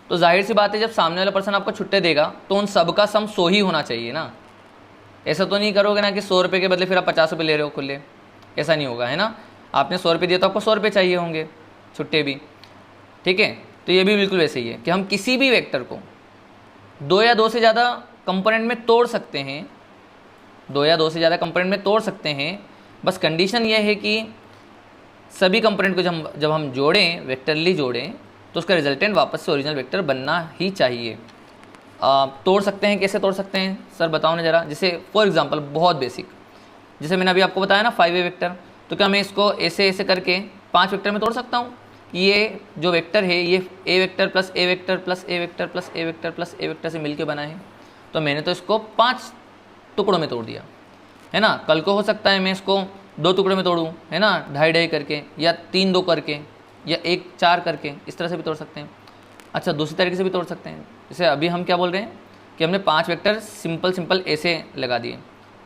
तो जाहिर सी बात है जब सामने वाला पर्सन आपको छुट्टे देगा तो उन सब का सम 100 ही होना चाहिए ना। ऐसा तो नहीं करोगे ना कि 100 रुपये के बदले फिर आप 50 रुपये ले रहे हो खुले, ऐसा नहीं होगा, है ना। आपने 100 रुपये दिए तो आपको 100 रुपये चाहिए होंगे छुट्टे भी, ठीक है। तो ये भी बिल्कुल वैसे ही है कि हम किसी भी वेक्टर को 2 या 2 से ज़्यादा कंपोनेंट में तोड़ सकते हैं, 2 या 2 से ज़्यादा कंपोनेंट में तोड़ सकते हैं। बस कंडीशन ये है कि सभी कंपोनेंट को जब हम जोड़ें, वेक्टरली जोड़ें, तो उसका रिजल्टेंट वापस से ओरिजिनल वेक्टर बनना ही चाहिए। तोड़ सकते हैं, कैसे तोड़ सकते हैं सर बताओ ना ज़रा। जैसे फॉर एग्जांपल बहुत बेसिक, जैसे मैंने अभी आपको बताया ना 5A वेक्टर, तो क्या मैं इसको ऐसे ऐसे करके 5 वेक्टर में तोड़ सकता हूँ कि ये जो वेक्टर है ये A vector plus A vector plus A vector plus A vector plus A vector से मिल के बना है। तो मैंने तो इसको 5 टुकड़ों में तोड़ दिया, है ना। कल को हो सकता है मैं इसको 2 टुकड़ों में तोड़ूँ, है ना, 2.5 करके, या 3-2 करके, या 1-4 करके, इस तरह से भी तोड़ सकते हैं। अच्छा, दूसरी तरीके से भी तोड़ सकते हैं। जैसे अभी हम क्या बोल रहे हैं कि हमने 5 वेक्टर सिंपल ऐसे लगा दिए,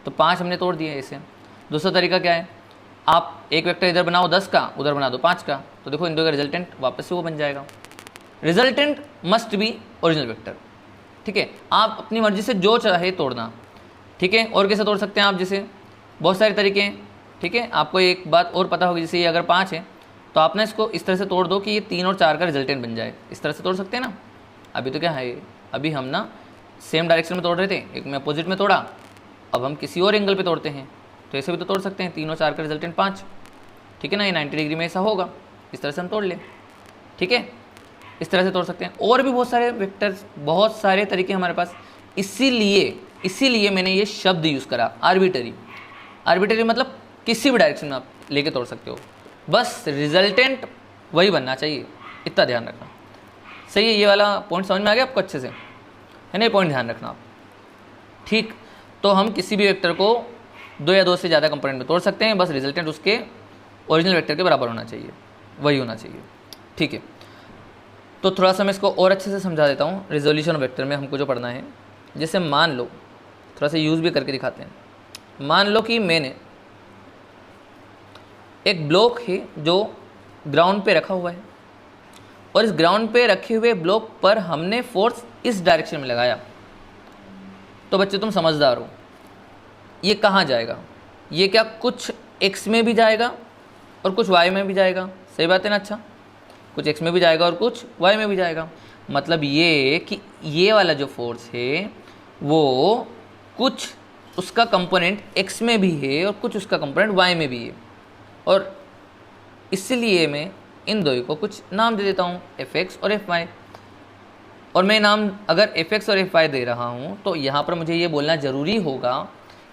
तो 5 हमने तोड़ दिए ऐसे। दूसरा तरीका क्या है, आप एक वेक्टर इधर बनाओ 10 का, उधर बना दो 5 का, तो देखो इन दो का रिजल्टेंट वापस से वो बन जाएगा। Resultant must be original vector, ठीक है। आप अपनी मर्जी से जो चाहे तोड़ना, ठीक है। और कैसे तोड़ सकते हैं आप, जैसे बहुत सारे तरीके हैं, ठीक है। आपको एक बात और पता होगी, जैसे ये अगर 5 है तो आपने इसको इस तरह से तोड़ दो कि ये 3 और 4 का रिजल्टेंट बन जाए, इस तरह से तोड़ सकते हैं ना। अभी तो क्या है, अभी हम ना सेम डायरेक्शन में तोड़ रहे थे, एक में अपोजिट में तोड़ा, अब हम किसी और एंगल पे तोड़ते हैं, तो ऐसे भी तो तोड़ सकते हैं। 3 और 4 का रिजल्टेंट 5, ठीक है ना, ये 90 डिग्री में ऐसा होगा, इस तरह से हम तोड़ लें, ठीक है। इस तरह से तोड़ सकते हैं। और भी बहुत सारे वेक्टर्स, बहुत सारे तरीके हमारे पास। इसीलिए मैंने ये शब्द यूज़ करा आर्बिटरी। आर्बिटरी मतलब किसी भी डायरेक्शन में आप लेके तोड़ सकते हो, बस रिजल्टेंट वही बनना चाहिए, इतना ध्यान रखना। सही है, ये वाला पॉइंट समझ में आ गया आपको अच्छे से, है ना। ये पॉइंट ध्यान रखना आप, ठीक। तो हम किसी भी वेक्टर को 2 या 2 से ज़्यादा कंपोनेंट में तोड़ सकते हैं, बस रिजल्टेंट उसके ओरिजिनल वेक्टर के बराबर होना चाहिए, वही होना चाहिए, ठीक है। तो थोड़ा सा मैं इसको और अच्छे से समझा देता हूँ। रिजोल्यूशन ऑफ वेक्टर में हमको जो पढ़ना है, जैसे मान लो, थोड़ा सा यूज़ भी करके दिखाते हैं। मान लो कि मैंने एक ब्लॉक है जो ग्राउंड पे रखा हुआ है, और इस ग्राउंड पे रखे हुए ब्लॉक पर हमने फोर्स इस डायरेक्शन में लगाया। तो बच्चे तुम समझदार हो, ये कहाँ जाएगा? ये क्या कुछ x में भी जाएगा और कुछ y में भी जाएगा? सही बात है ना? अच्छा, कुछ x में भी जाएगा और कुछ y में भी जाएगा। मतलब ये कि ये वाला जो फोर्स है वो कुछ उसका कंपोनेंट x में भी है और कुछ उसका कंपोनेंट y में भी है, और इसलिए मैं इन दो को कुछ नाम दे देता हूँ, fx और fy। और मैं नाम अगर fx और fy दे रहा हूँ तो यहाँ पर मुझे ये बोलना ज़रूरी होगा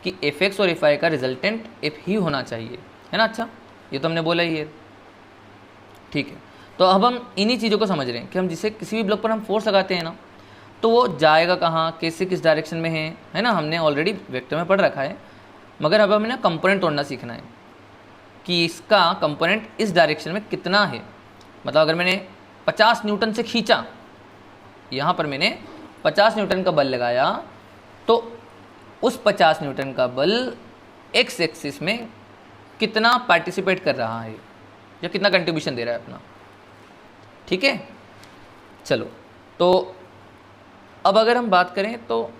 कि fx और fy का रिजल्टेंट f ही होना चाहिए, है ना? अच्छा, ये तो हमने बोला ही है, ठीक है। तो अब हम इन्हीं चीज़ों को समझ रहे हैं कि हम जिसे किसी भी ब्लॉक पर हम फोर्स लगाते हैं ना, तो वो जाएगा कहाँ, कैसे, किस डायरेक्शन में है ना? हमने ऑलरेडी वेक्टर में पढ़ रखा है, मगर अब हमें ना कंपोनेंट तोड़ना सीखना है कि इसका कंपोनेंट इस डायरेक्शन में कितना है। मतलब अगर मैंने 50 न्यूटन से खींचा, यहाँ पर मैंने 50 न्यूटन का बल लगाया, तो उस 50 न्यूटन का बल एक्स एक्सिस में कितना पार्टिसिपेट कर रहा है या कितना कंट्रीब्यूशन दे रहा है अपना, ठीक है। चलो, तो अब अगर हम बात करें तो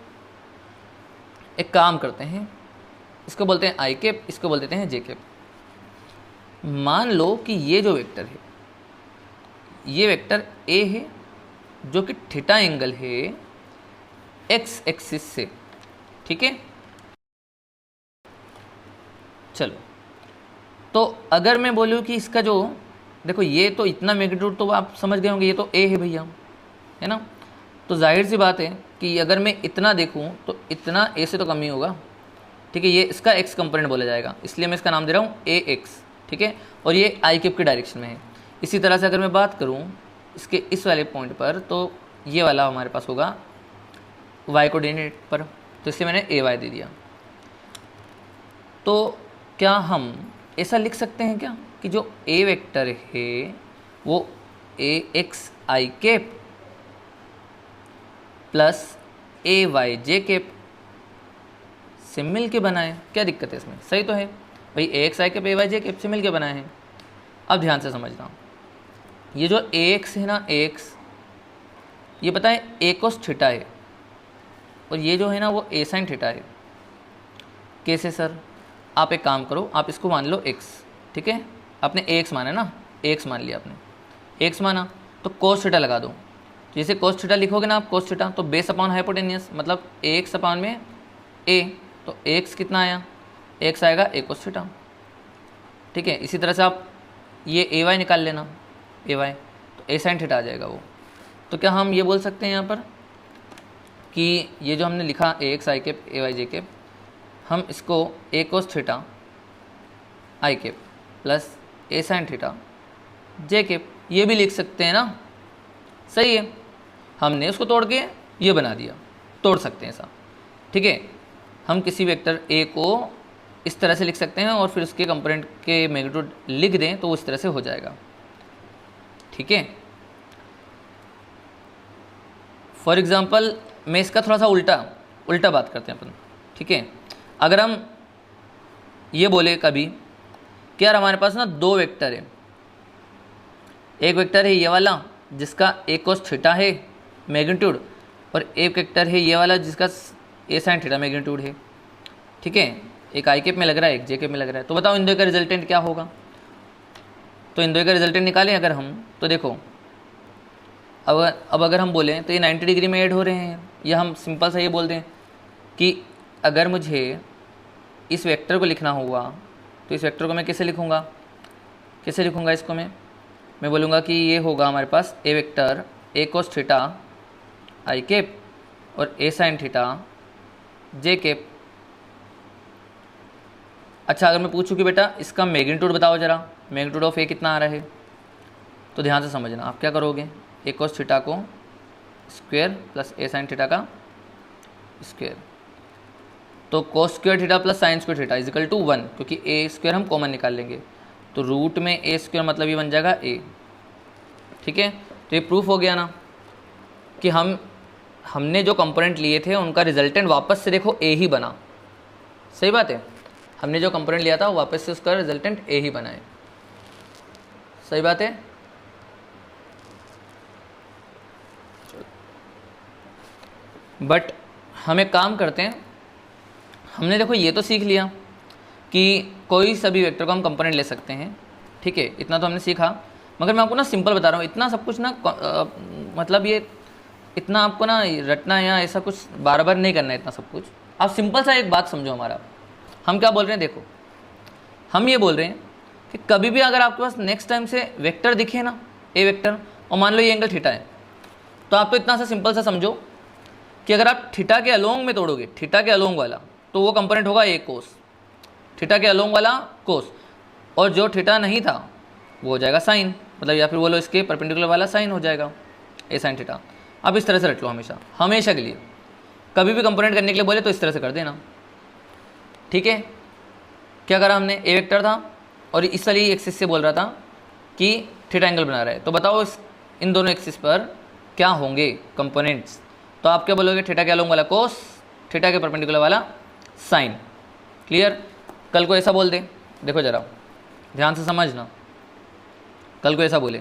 एक काम करते हैं, इसको बोलते हैं आई कैप, इसको बोल देते हैं जे कैप। मान लो कि ये जो वेक्टर है, ये वेक्टर ए है जो कि थीटा एंगल है एक्स एक्सिस से, ठीक है। चलो, तो अगर मैं बोलूँ कि इसका जो, देखो ये तो इतना मैग्नीट्यूड तो आप समझ गए होंगे, ये तो ए है भैया, है ना? तो जाहिर सी बात है कि अगर मैं इतना देखूं तो इतना ए से तो कम ही होगा, ठीक है। ये इसका एक्स कंपोनेंट बोला जाएगा, इसलिए मैं इसका नाम दे रहा हूँ ए एक्स, ठीक है। और ये आई कैप की डायरेक्शन में है। इसी तरह से अगर मैं बात करूँ इसके इस वाले पॉइंट पर, तो ये वाला हमारे पास होगा वाई कोऑर्डिनेट पर, तो इसलिए मैंने ए वाई दे दिया। तो क्या हम ऐसा लिख सकते हैं क्या कि जो ए वेक्टर है वो ए X I cap plus A Y J cap से मिल के बनाए? क्या दिक्कत है इसमें? सही तो है भाई, A X I cap A Y J cap से मिल के बनाए हैं। अब ध्यान से समझना, ये जो ए एक्स है ना, ए एक्स, ये पता है ए कोस थीटा है, और ये जो है ना वो ए साइन थीटा है। कैसे सर? आप एक काम करो, आप इसको मान लो x, ठीक है। आपने ए एक्स माना ना, ए एक्स मान लिया आपने, एक्स माना तो कोस थीटा लगा दो। जैसे कोस थीटा लिखोगे ना आप, कोस थीटा, तो बेस अपॉन हाइपोटेनियस, मतलब ए एक्स अपॉन में ए, तो ए एक्स कितना आया? एक्स आएगा ए कोस थीटा, ठीक है। इसी तरह से आप ये ए वाई निकाल लेना, ए वाई, तो ए साइन थीटा आ जाएगा वो। तो क्या हम ये बोल सकते हैं यहाँ पर कि ये जो हमने लिखा A X I cap A Y J cap, हम इसको A cos theta I cap plus A sine theta J cap ये भी लिख सकते हैं ना? सही है, हमने उसको तोड़ के ये बना दिया, तोड़ सकते हैं ऐसा, ठीक है। हम किसी वेक्टर ए को इस तरह से लिख सकते हैं और फिर उसके कंपोनेंट के मैग्नीट्यूड लिख दें तो वो इस तरह से हो जाएगा, ठीक है। फॉर एग्जांपल मैं इसका थोड़ा सा उल्टा बात करते हैं अपन, ठीक है। अगर हम ये बोले कभी कि यार हमारे पास ना दो वेक्टर है, एक वेक्टर है ये वाला जिसका ए कोस थीटा है मैग्नीट्यूड, और एक वेक्टर है ये वाला जिसका ए साइन थीटा मैग्नीट्यूड है, ठीक है। एक आई कैप में लग रहा है, एक जे कैप में लग रहा है। तो बताओ इन दो का रिजल्टेंट क्या होगा? तो इन दो का रिजल्टेंट निकालें अगर हम, तो देखो अब अगर हम बोलें तो ये 90 डिग्री में ऐड हो रहे हैं, या हम सिंपल सा ये बोल दें कि अगर मुझे इस वेक्टर को लिखना हुआ तो इस वेक्टर को मैं कैसे लिखूँगा? इसको मैं बोलूँगा कि ये होगा हमारे पास A vector A cos theta I cap और A sine theta J cap. अच्छा, अगर मैं पूछूँ कि बेटा इसका मैग्नीट्यूड बताओ ज़रा, मैग्नीट्यूड ऑफ ए कितना आ रहा है, तो ध्यान से समझना, आप क्या करोगे? ए कोस थीटा को स्क्वायर प्लस ए साइन थीटा का स्क्वायर, तो cos square theta plus sine square theta is equal to 1, क्योंकि ए स्क्वायर हम कॉमन निकाल लेंगे, तो रूट में ए स्क्वायर मतलब ये बन जाएगा ए, ठीक है। तो ये प्रूफ हो गया ना कि हमने जो कंपोनेंट लिए थे उनका रिजल्टेंट वापस से देखो ए ही बना। सही बात है, हमने जो कंपोनेंट लिया था वापस से उसका रिजल्टेंट ए ही बना है। सही बात है। बट हम एक काम करते हैं, हमने देखो ये तो सीख लिया कि कोई सभी वेक्टर को हम कंपोनेंट ले सकते हैं, ठीक है, इतना तो हमने सीखा। मगर मैं आपको ना सिंपल बता रहा हूँ, इतना सब कुछ ना मतलब ये इतना आपको ना रटना या ऐसा कुछ बार बार नहीं करना है इतना सब कुछ। आप सिंपल सा एक बात समझो हमारा, हम क्या बोल रहे हैं, देखो हम ये बोल रहे हैं कि कभी भी अगर आपके पास नेक्स्ट टाइम से वेक्टर दिखे ना, ए वेक्टर, और मान लो ये एंगल थीटा है, तो आप तो इतना सा सिंपल सा समझो कि अगर आप थीटा के अलोंग में तोड़ोगे, थीटा के अलोंग वाला, तो वो कंपोनेंट होगा ए कोस, थीटा के अलोंग वाला कोस, और जो थीटा नहीं था वो हो जाएगा साइन, मतलब या फिर बोलो इसके परपेंडिकुलर वाला साइन हो जाएगा, ए साइन थीटा। आप इस तरह से रट लो हमेशा, हमेशा के लिए, कभी भी कंपोनेंट करने के लिए बोले तो इस तरह से कर देना, ठीक है। क्या करा हमने, ए वेक्टर था और इस वाली एक्सिस से बोल रहा था कि थीटा एंगल बना रहा है, तो बताओ इन दोनों एक्सिस पर क्या होंगे कंपोनेंट्स, तो आप क्या बोलोगे, थीटा के अलोंग वाला कोस, थीटा के परपेंडिकुलर वाला साइन। क्लियर। कल को ऐसा बोल दे, देखो ज़रा ध्यान से समझना, कल को ऐसा बोले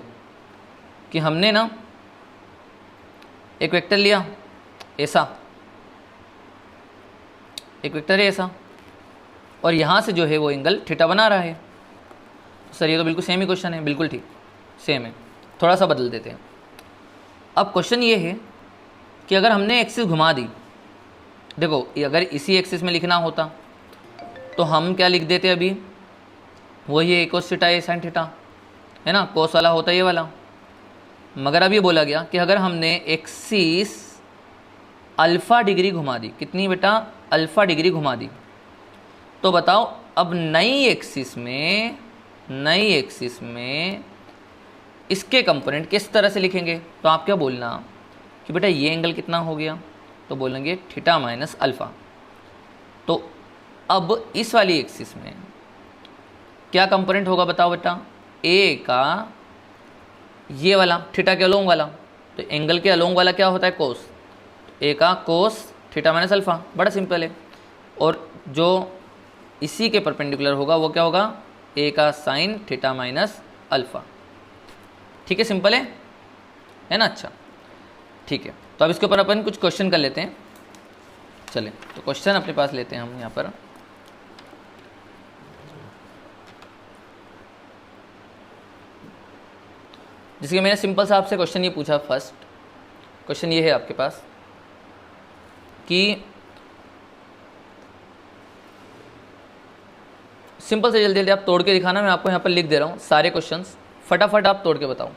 कि हमने ना एक वेक्टर लिया ऐसा, एक वेक्टर है ऐसा, और यहाँ से जो है वो एंगल थीटा बना रहा है। सर ये तो बिल्कुल सेम ही क्वेश्चन है, बिल्कुल ठीक सेम है, थोड़ा सा बदल देते हैं। अब क्वेश्चन ये है कि अगर हमने एक्सिस घुमा दी, देखो अगर इसी एक्सिस में लिखना होता तो हम क्या लिख देते अभी, वही है कोस थीटा ए साइन थीटा, है ना, कोस वाला होता है ये वाला। मगर अब ये बोला गया कि अगर हमने एक्सिस अल्फ़ा डिग्री घुमा दी, कितनी बेटा, अल्फ़ा डिग्री घुमा दी, तो बताओ अब नई एक्सिस में इसके कंपोनेंट किस तरह से लिखेंगे। तो आप क्या बोलना कि बेटा ये एंगल कितना हो गया, तो बोलेंगे थीटा माइनस अल्फ़ा। तो अब इस वाली एक्सिस में क्या कंपोनेंट होगा बताओ बेटा, ए का ये वाला थीटा के अलोंग वाला, तो एंगल के अलोंग वाला क्या होता है, कोस, ए का कोस थीटा माइनस अल्फ़ा, बड़ा सिंपल है। और जो इसी के परपेंडिकुलर होगा वो क्या होगा, ए का साइन थीटा माइनस अल्फ़ा। ठीक है, सिंपल है ना। अच्छा ठीक है, तो अब इसके ऊपर अपन कुछ क्वेश्चन कर लेते हैं। चलें तो क्वेश्चन अपने पास लेते हैं हम यहाँ पर। जिसके मैंने सिंपल सा आपसे क्वेश्चन ये पूछा, फर्स्ट क्वेश्चन ये है आपके पास कि सिंपल से जल्दी जल्दी आप तोड़ के दिखाना, मैं आपको यहाँ पर लिख दे रहा हूँ सारे क्वेश्चंस, फटाफट आप तोड़ के बताओ,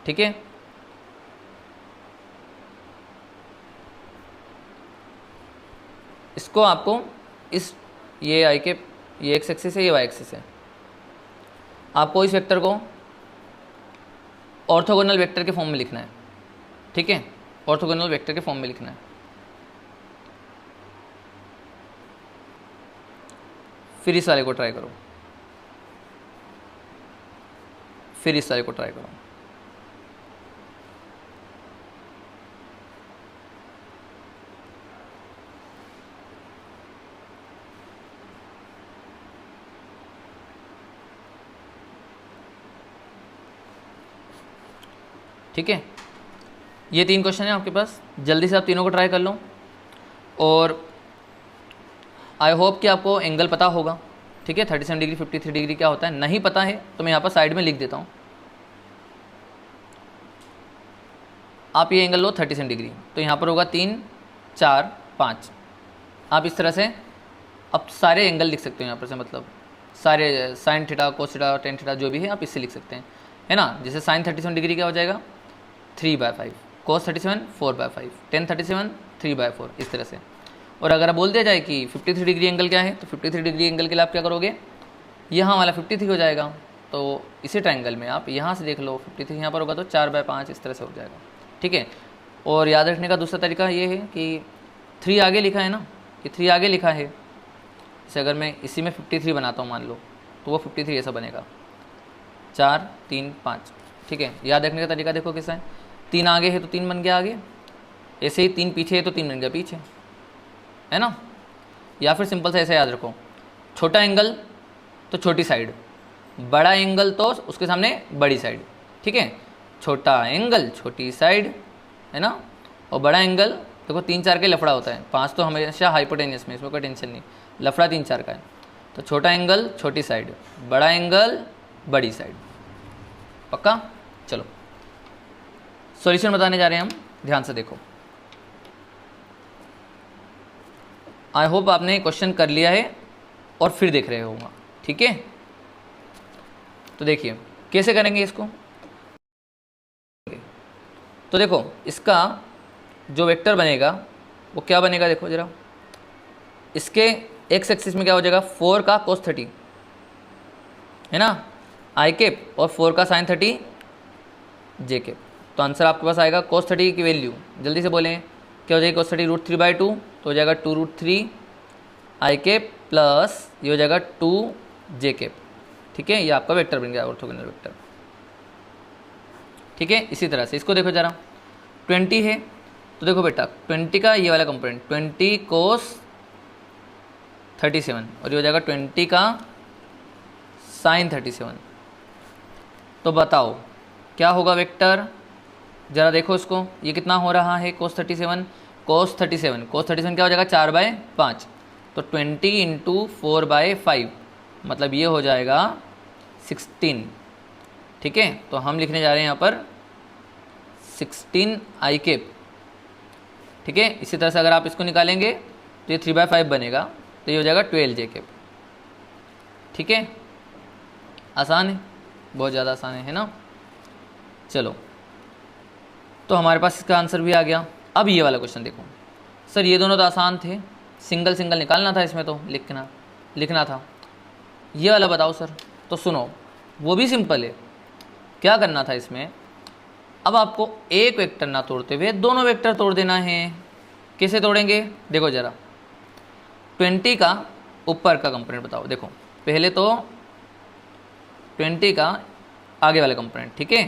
ठीक है। इसको आपको इस ये आई के ये एक्स एक्सिस है, ये वाई एक्सिस है, आपको इस वेक्टर को ऑर्थोगोनल वेक्टर के फॉर्म में लिखना है, ठीक है, ऑर्थोगोनल वेक्टर के फॉर्म में लिखना है। फिर इस वाले को ट्राई करो, फिर इस वाले को ट्राई करो, ठीक है। ये 3 क्वेश्चन है आपके पास, जल्दी से आप तीनों को ट्राई कर लो। और आई होप कि आपको एंगल पता होगा, ठीक है, 37 डिग्री 53 डिग्री क्या होता है। नहीं पता है तो मैं यहाँ पर साइड में लिख देता हूँ, आप ये एंगल लो 37 डिग्री, तो यहाँ पर होगा 3 4 5। आप इस तरह से अब सारे एंगल लिख सकते हो यहाँ पर से, मतलब सारे sine theta cos theta tan theta जो भी है आप इससे लिख सकते हैं, है ना। जैसे साइन 37 डिग्री क्या हो जाएगा 3/5, कोस 37 4/5, टेन 37 3/4, इस तरह से। और अगर आप बोल दिया जाए कि 53 डिग्री एंगल क्या है, तो 53 डिग्री एंगल के लिए आप क्या करोगे, यहाँ वाला 53 हो जाएगा, तो इसी ट्रायंगल में आप यहाँ से देख लो 53 यहाँ पर होगा तो 4/5 इस तरह से हो जाएगा, ठीक है। और याद रखने का दूसरा तरीका ये है कि 3 आगे लिखा है ना, कि 3 आगे लिखा है, जैसे अगर मैं इसी में 53 बनाता हूँ मान लो, तो वो 53 ऐसा बनेगा 4 3 5, ठीक है। याद रखने का तरीका देखो कैसा है, 3 आगे है तो 3 बन गया आगे, ऐसे ही 3 पीछे है तो 3 बन गया पीछे, है ना। या फिर सिंपल से ऐसे याद रखो, छोटा एंगल तो छोटी साइड, बड़ा एंगल तो उसके सामने बड़ी साइड, ठीक है। छोटा एंगल छोटी साइड, है ना, और बड़ा एंगल देखो 3 4 के लफड़ा होता है, 5 तो हमेशा हाइपोटेनियस में, इसमें कोई टेंशन नहीं, लफड़ा 3 4 का है। तो छोटा एंगल छोटी साइड, बड़ा एंगल बड़ी साइड, पक्का। चलो सॉल्यूशन बताने जा रहे हैं हम, ध्यान से देखो। आई होप आपने क्वेश्चन कर लिया है और फिर देख रहे होगा, ठीक है। तो देखिए कैसे करेंगे इसको। तो देखो इसका जो वेक्टर बनेगा वो क्या बनेगा, देखो जरा, इसके एक्स एक्सिस में क्या हो जाएगा, 4 का cos 30 है ना, आई कैप, और 4 का sin 30 जे कैप। तो आंसर आपके पास आएगा cos 30 की वैल्यू, जल्दी से बोलें क्या हो जाएगी, cos 30 √3/2 तो हो जाएगा 2√3 आई कैप प्लस ये हो जाएगा 2 जे कैप, ठीक है। ये आपका वेक्टर बन गया, ऑर्थोगोनल वेक्टर, ठीक है। इसी तरह से इसको देखो जरा, 20 है तो देखो बेटा 20 का ये वाला कंपोनेंट 20 cos 37 और ये हो जाएगा 20 का sin 37। तो बताओ क्या होगा वेक्टर, ज़रा देखो इसको, ये कितना हो रहा है cos 37, cos 37 क्या हो जाएगा 4/5, तो 20 × 4/5 मतलब ये हो जाएगा 16, ठीक है। तो हम लिखने जा रहे हैं यहाँ पर 16 आई कैप, ठीक है। इसी तरह से अगर आप इसको निकालेंगे तो ये 3/5 बनेगा, तो ये हो जाएगा 12 जे कैप, ठीक है। आसान है, बहुत ज़्यादा आसान है ना। चलो तो हमारे पास इसका आंसर भी आ गया। अब ये वाला क्वेश्चन देखो, सर ये दोनों तो आसान थे, सिंगल सिंगल निकालना था इसमें, तो लिखना था। ये वाला बताओ सर, तो सुनो वो भी सिंपल है। क्या करना था इसमें, अब आपको एक वेक्टर ना तोड़ते हुए दोनों वेक्टर तोड़ देना है। कैसे तोड़ेंगे, देखो ज़रा, 20 का ऊपर का कंपोनेंट बताओ। देखो पहले तो 20 का आगे वाला कंपोनेंट, ठीक है।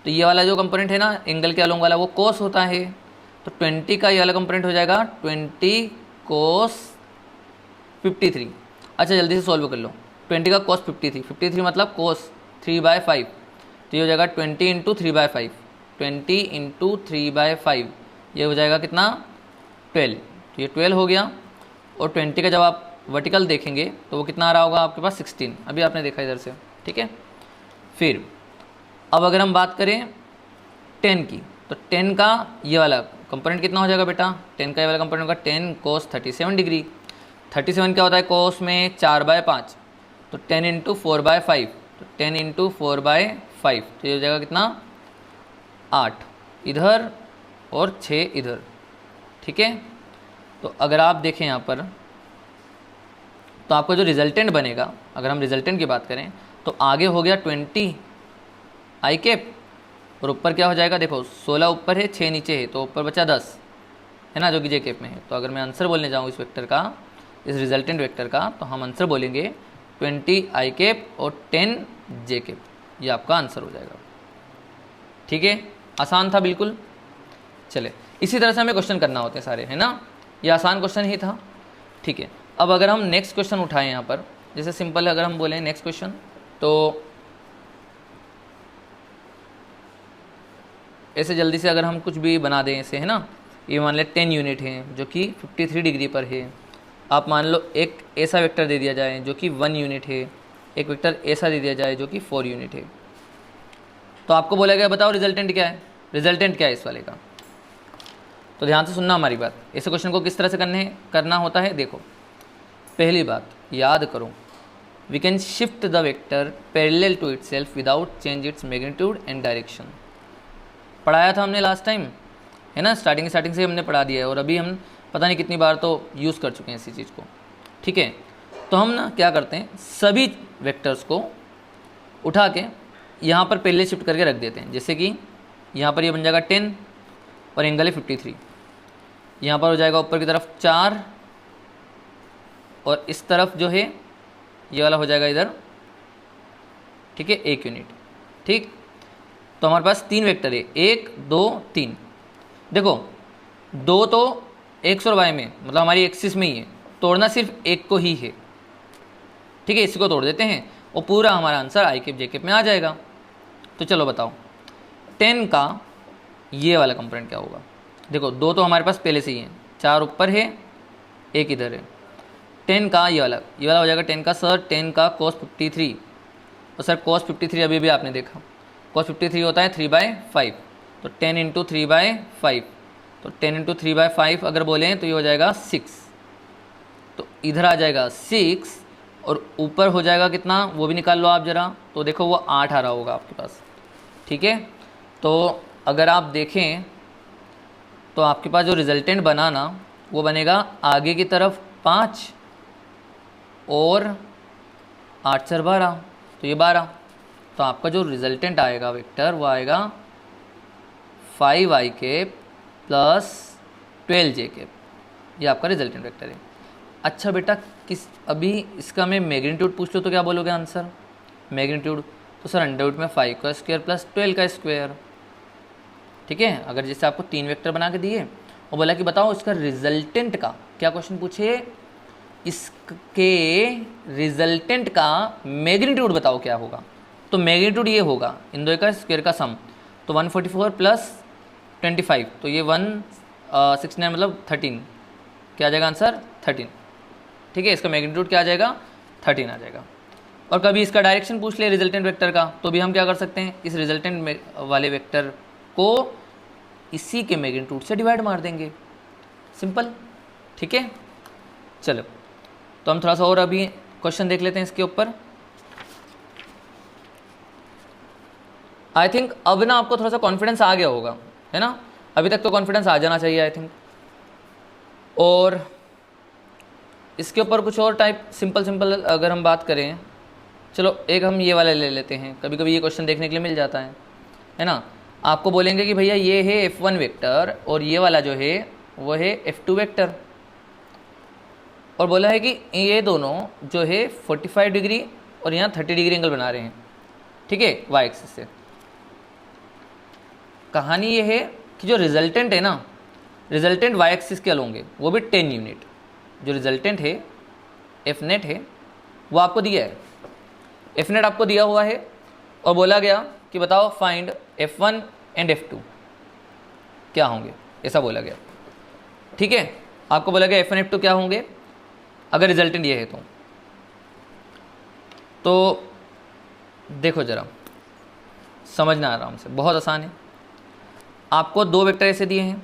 तो ये वाला जो कंपोनेंट है ना एंगल के अलोंग वाला, वो कोस होता है, तो 20 का ये वाला कंपोनेंट हो जाएगा 20 cos 53। अच्छा जल्दी से सॉल्व कर लो, 20 का cos 53 मतलब cos 3/5, तो ये हो जाएगा 20 × 3/5, 20 × 3/5 ये हो जाएगा कितना 12, तो ये 12 हो गया। और 20 का जब आप वर्टिकल देखेंगे तो वो कितना आ रहा होगा आपके पास 16, अभी आपने देखा इधर से, ठीक है। फिर अब अगर हम बात करें 10 की, तो 10 का ये वाला कंपोनेंट कितना हो जाएगा बेटा, 10 का ये वाला कंपोनेंट होगा 10 cos 37 डिग्री। 37 क्या होता है cos में 4/5, तो 10 × 4/5, तो 10 × 4/5 तो ये हो जाएगा कितना 8 इधर और 6 इधर, ठीक है। तो अगर आप देखें यहाँ पर, तो आपका जो रिजल्टेंट बनेगा, अगर हम रिजल्टेंट की बात करें तो आगे हो गया 20 आई कैप, और ऊपर क्या हो जाएगा, देखो 16 ऊपर है 6 नीचे है, तो ऊपर बचा 10 है ना, जो कि जे कैप में है। तो अगर मैं आंसर बोलने जाऊँ इस वेक्टर का, इस रिजल्टेंट वेक्टर का, तो हम आंसर बोलेंगे 20 आई कैप और 10 जे कैप, ये आपका आंसर हो जाएगा, ठीक है। आसान था बिल्कुल। चले इसी तरह से हमें क्वेश्चन करना होते हैं सारे, है ना, ये आसान क्वेश्चन ही था, ठीक है। अब अगर हम नेक्स्ट क्वेश्चन उठाएं यहाँ पर, जैसे सिंपल अगर हम बोलें नेक्स्ट क्वेश्चन, तो ऐसे जल्दी से अगर हम कुछ भी बना दें ऐसे, है ना, ये मान लें 10 यूनिट है जो कि 53 डिग्री पर है। आप मान लो एक ऐसा वेक्टर दे दिया जाए जो कि 1 यूनिट है, एक वेक्टर ऐसा दे दिया जाए जो कि 4 यूनिट है। तो आपको बोला गया बताओ रिजल्टेंट क्या है, रिजल्टेंट क्या है इस वाले का। तो ध्यान से सुनना हमारी बात, ऐसे क्वेश्चन को किस तरह से करना होता है। देखो पहली बात याद करो, we can shift the vector parallel to itself without change its magnitude and direction. पढ़ाया था हमने लास्ट टाइम, है ना, स्टार्टिंग से हमने पढ़ा दिया है, और अभी हम पता नहीं कितनी बार तो यूज़ कर चुके हैं इसी चीज़ को, ठीक है। तो हम ना क्या करते हैं, सभी वेक्टर्स को उठा के यहाँ पर पहले शिफ्ट करके रख देते हैं। जैसे कि यहाँ पर ये बन जाएगा 10 और एंगल है 53, यहाँ पर हो जाएगा ऊपर की तरफ 4 और इस तरफ जो है ये वाला हो जाएगा इधर, ठीक है, 1 यूनिट, ठीक। तो हमारे पास 3 वेक्टर है, 1 2 3। देखो 2 तो एक्स और वाई में, मतलब हमारी एक्सिस में ही है, तोड़ना सिर्फ एक को ही है, ठीक है। इसको तोड़ देते हैं और पूरा हमारा answer I cap J cap में आ जाएगा। तो चलो बताओ 10 का ये वाला कंपोनेंट क्या होगा, देखो 2 तो हमारे पास पहले से ही हैं, 4 ऊपर है, 1 इधर है। 10 का ये वाला हो जाएगा 10 का सर 10 का cos 53, और सर cos 53 अभी भी आपने देखा cos 53 होता है 3/5, तो 10 इंटू 3/5, तो 10 इंटू 3/5 अगर बोलें तो ये हो जाएगा 6, तो इधर आ जाएगा 6 और ऊपर हो जाएगा कितना वो भी निकाल लो आप ज़रा, तो देखो वो 8 आ रहा होगा आपके पास। ठीक है, तो अगर आप देखें तो आपके पास जो रिजल्टेंट बना ना वो बनेगा आगे की तरफ 5 और 8 4 12, तो ये 12, तो आपका जो रिजल्टेंट आएगा वेक्टर वो आएगा 5i cap plus 12j cap, ये आपका रिजल्टेंट वेक्टर है। अच्छा बेटा अभी इसका मैं मैग्नीट्यूड पूछ लो तो क्या बोलोगे आंसर? मैग्नीट्यूड तो सर अंडर रूट में 5 का स्क्वायर प्लस 12 का स्क्वायर। ठीक है, अगर जैसे आपको 3 वेक्टर बना के दिए और बोला कि बताओ इसका रिजल्टेंट का, क्या क्वेश्चन पूछे, इसके रिजल्टेंट का मैग्नीट्यूड बताओ क्या होगा, तो मैग्नीट्यूड ये होगा इन दो का स्क्वायर का सम, तो 144 प्लस 25, तो ये 169 मतलब 13, क्या आ जाएगा आंसर 13। ठीक है, इसका मैग्नीट्यूड क्या आ जाएगा 13 आ जाएगा। और कभी इसका डायरेक्शन पूछ ले रिजल्टेंट वेक्टर का, तो भी हम क्या कर सकते हैं, इस रिजल्टेंट वाले वेक्टर को इसी के मैग्नीट्यूड से डिवाइड मार देंगे, सिंपल। ठीक है, चलो तो हम थोड़ा सा और अभी क्वेश्चन देख लेते हैं इसके ऊपर। आई थिंक अब ना आपको थोड़ा सा कॉन्फिडेंस आ गया होगा, है ना, अभी तक तो कॉन्फिडेंस आ जाना चाहिए आई थिंक। और इसके ऊपर कुछ और टाइप सिंपल अगर हम बात करें, चलो एक हम ये वाला ले लेते हैं, कभी कभी ये क्वेश्चन देखने के लिए मिल जाता है ना। आपको बोलेंगे कि भैया ये है F1 वेक्टर और ये वाला जो है वो है F2 वेक्टर, और बोला है कि ये दोनों जो है 45 डिग्री और यहाँ 30 डिग्री एंगल बना रहे हैं। ठीक है, वाई एक्सिस से। कहानी ये है कि जो रिजल्टेंट है ना, रिजल्टेंट वाई एक्सिस के अलोंग है, वो भी 10 यूनिट। जो रिजल्टेंट है एफ नेट है वो आपको दिया है, एफ नेट आपको दिया हुआ है और बोला गया कि बताओ फाइंड F1 एंड F2 क्या होंगे, ऐसा बोला गया। ठीक है, आपको बोला गया F1 F2 क्या होंगे अगर रिजल्टेंट ये है तो देखो ज़रा समझना आराम से, बहुत आसान है। आपको 2 वेक्टर ऐसे दिए हैं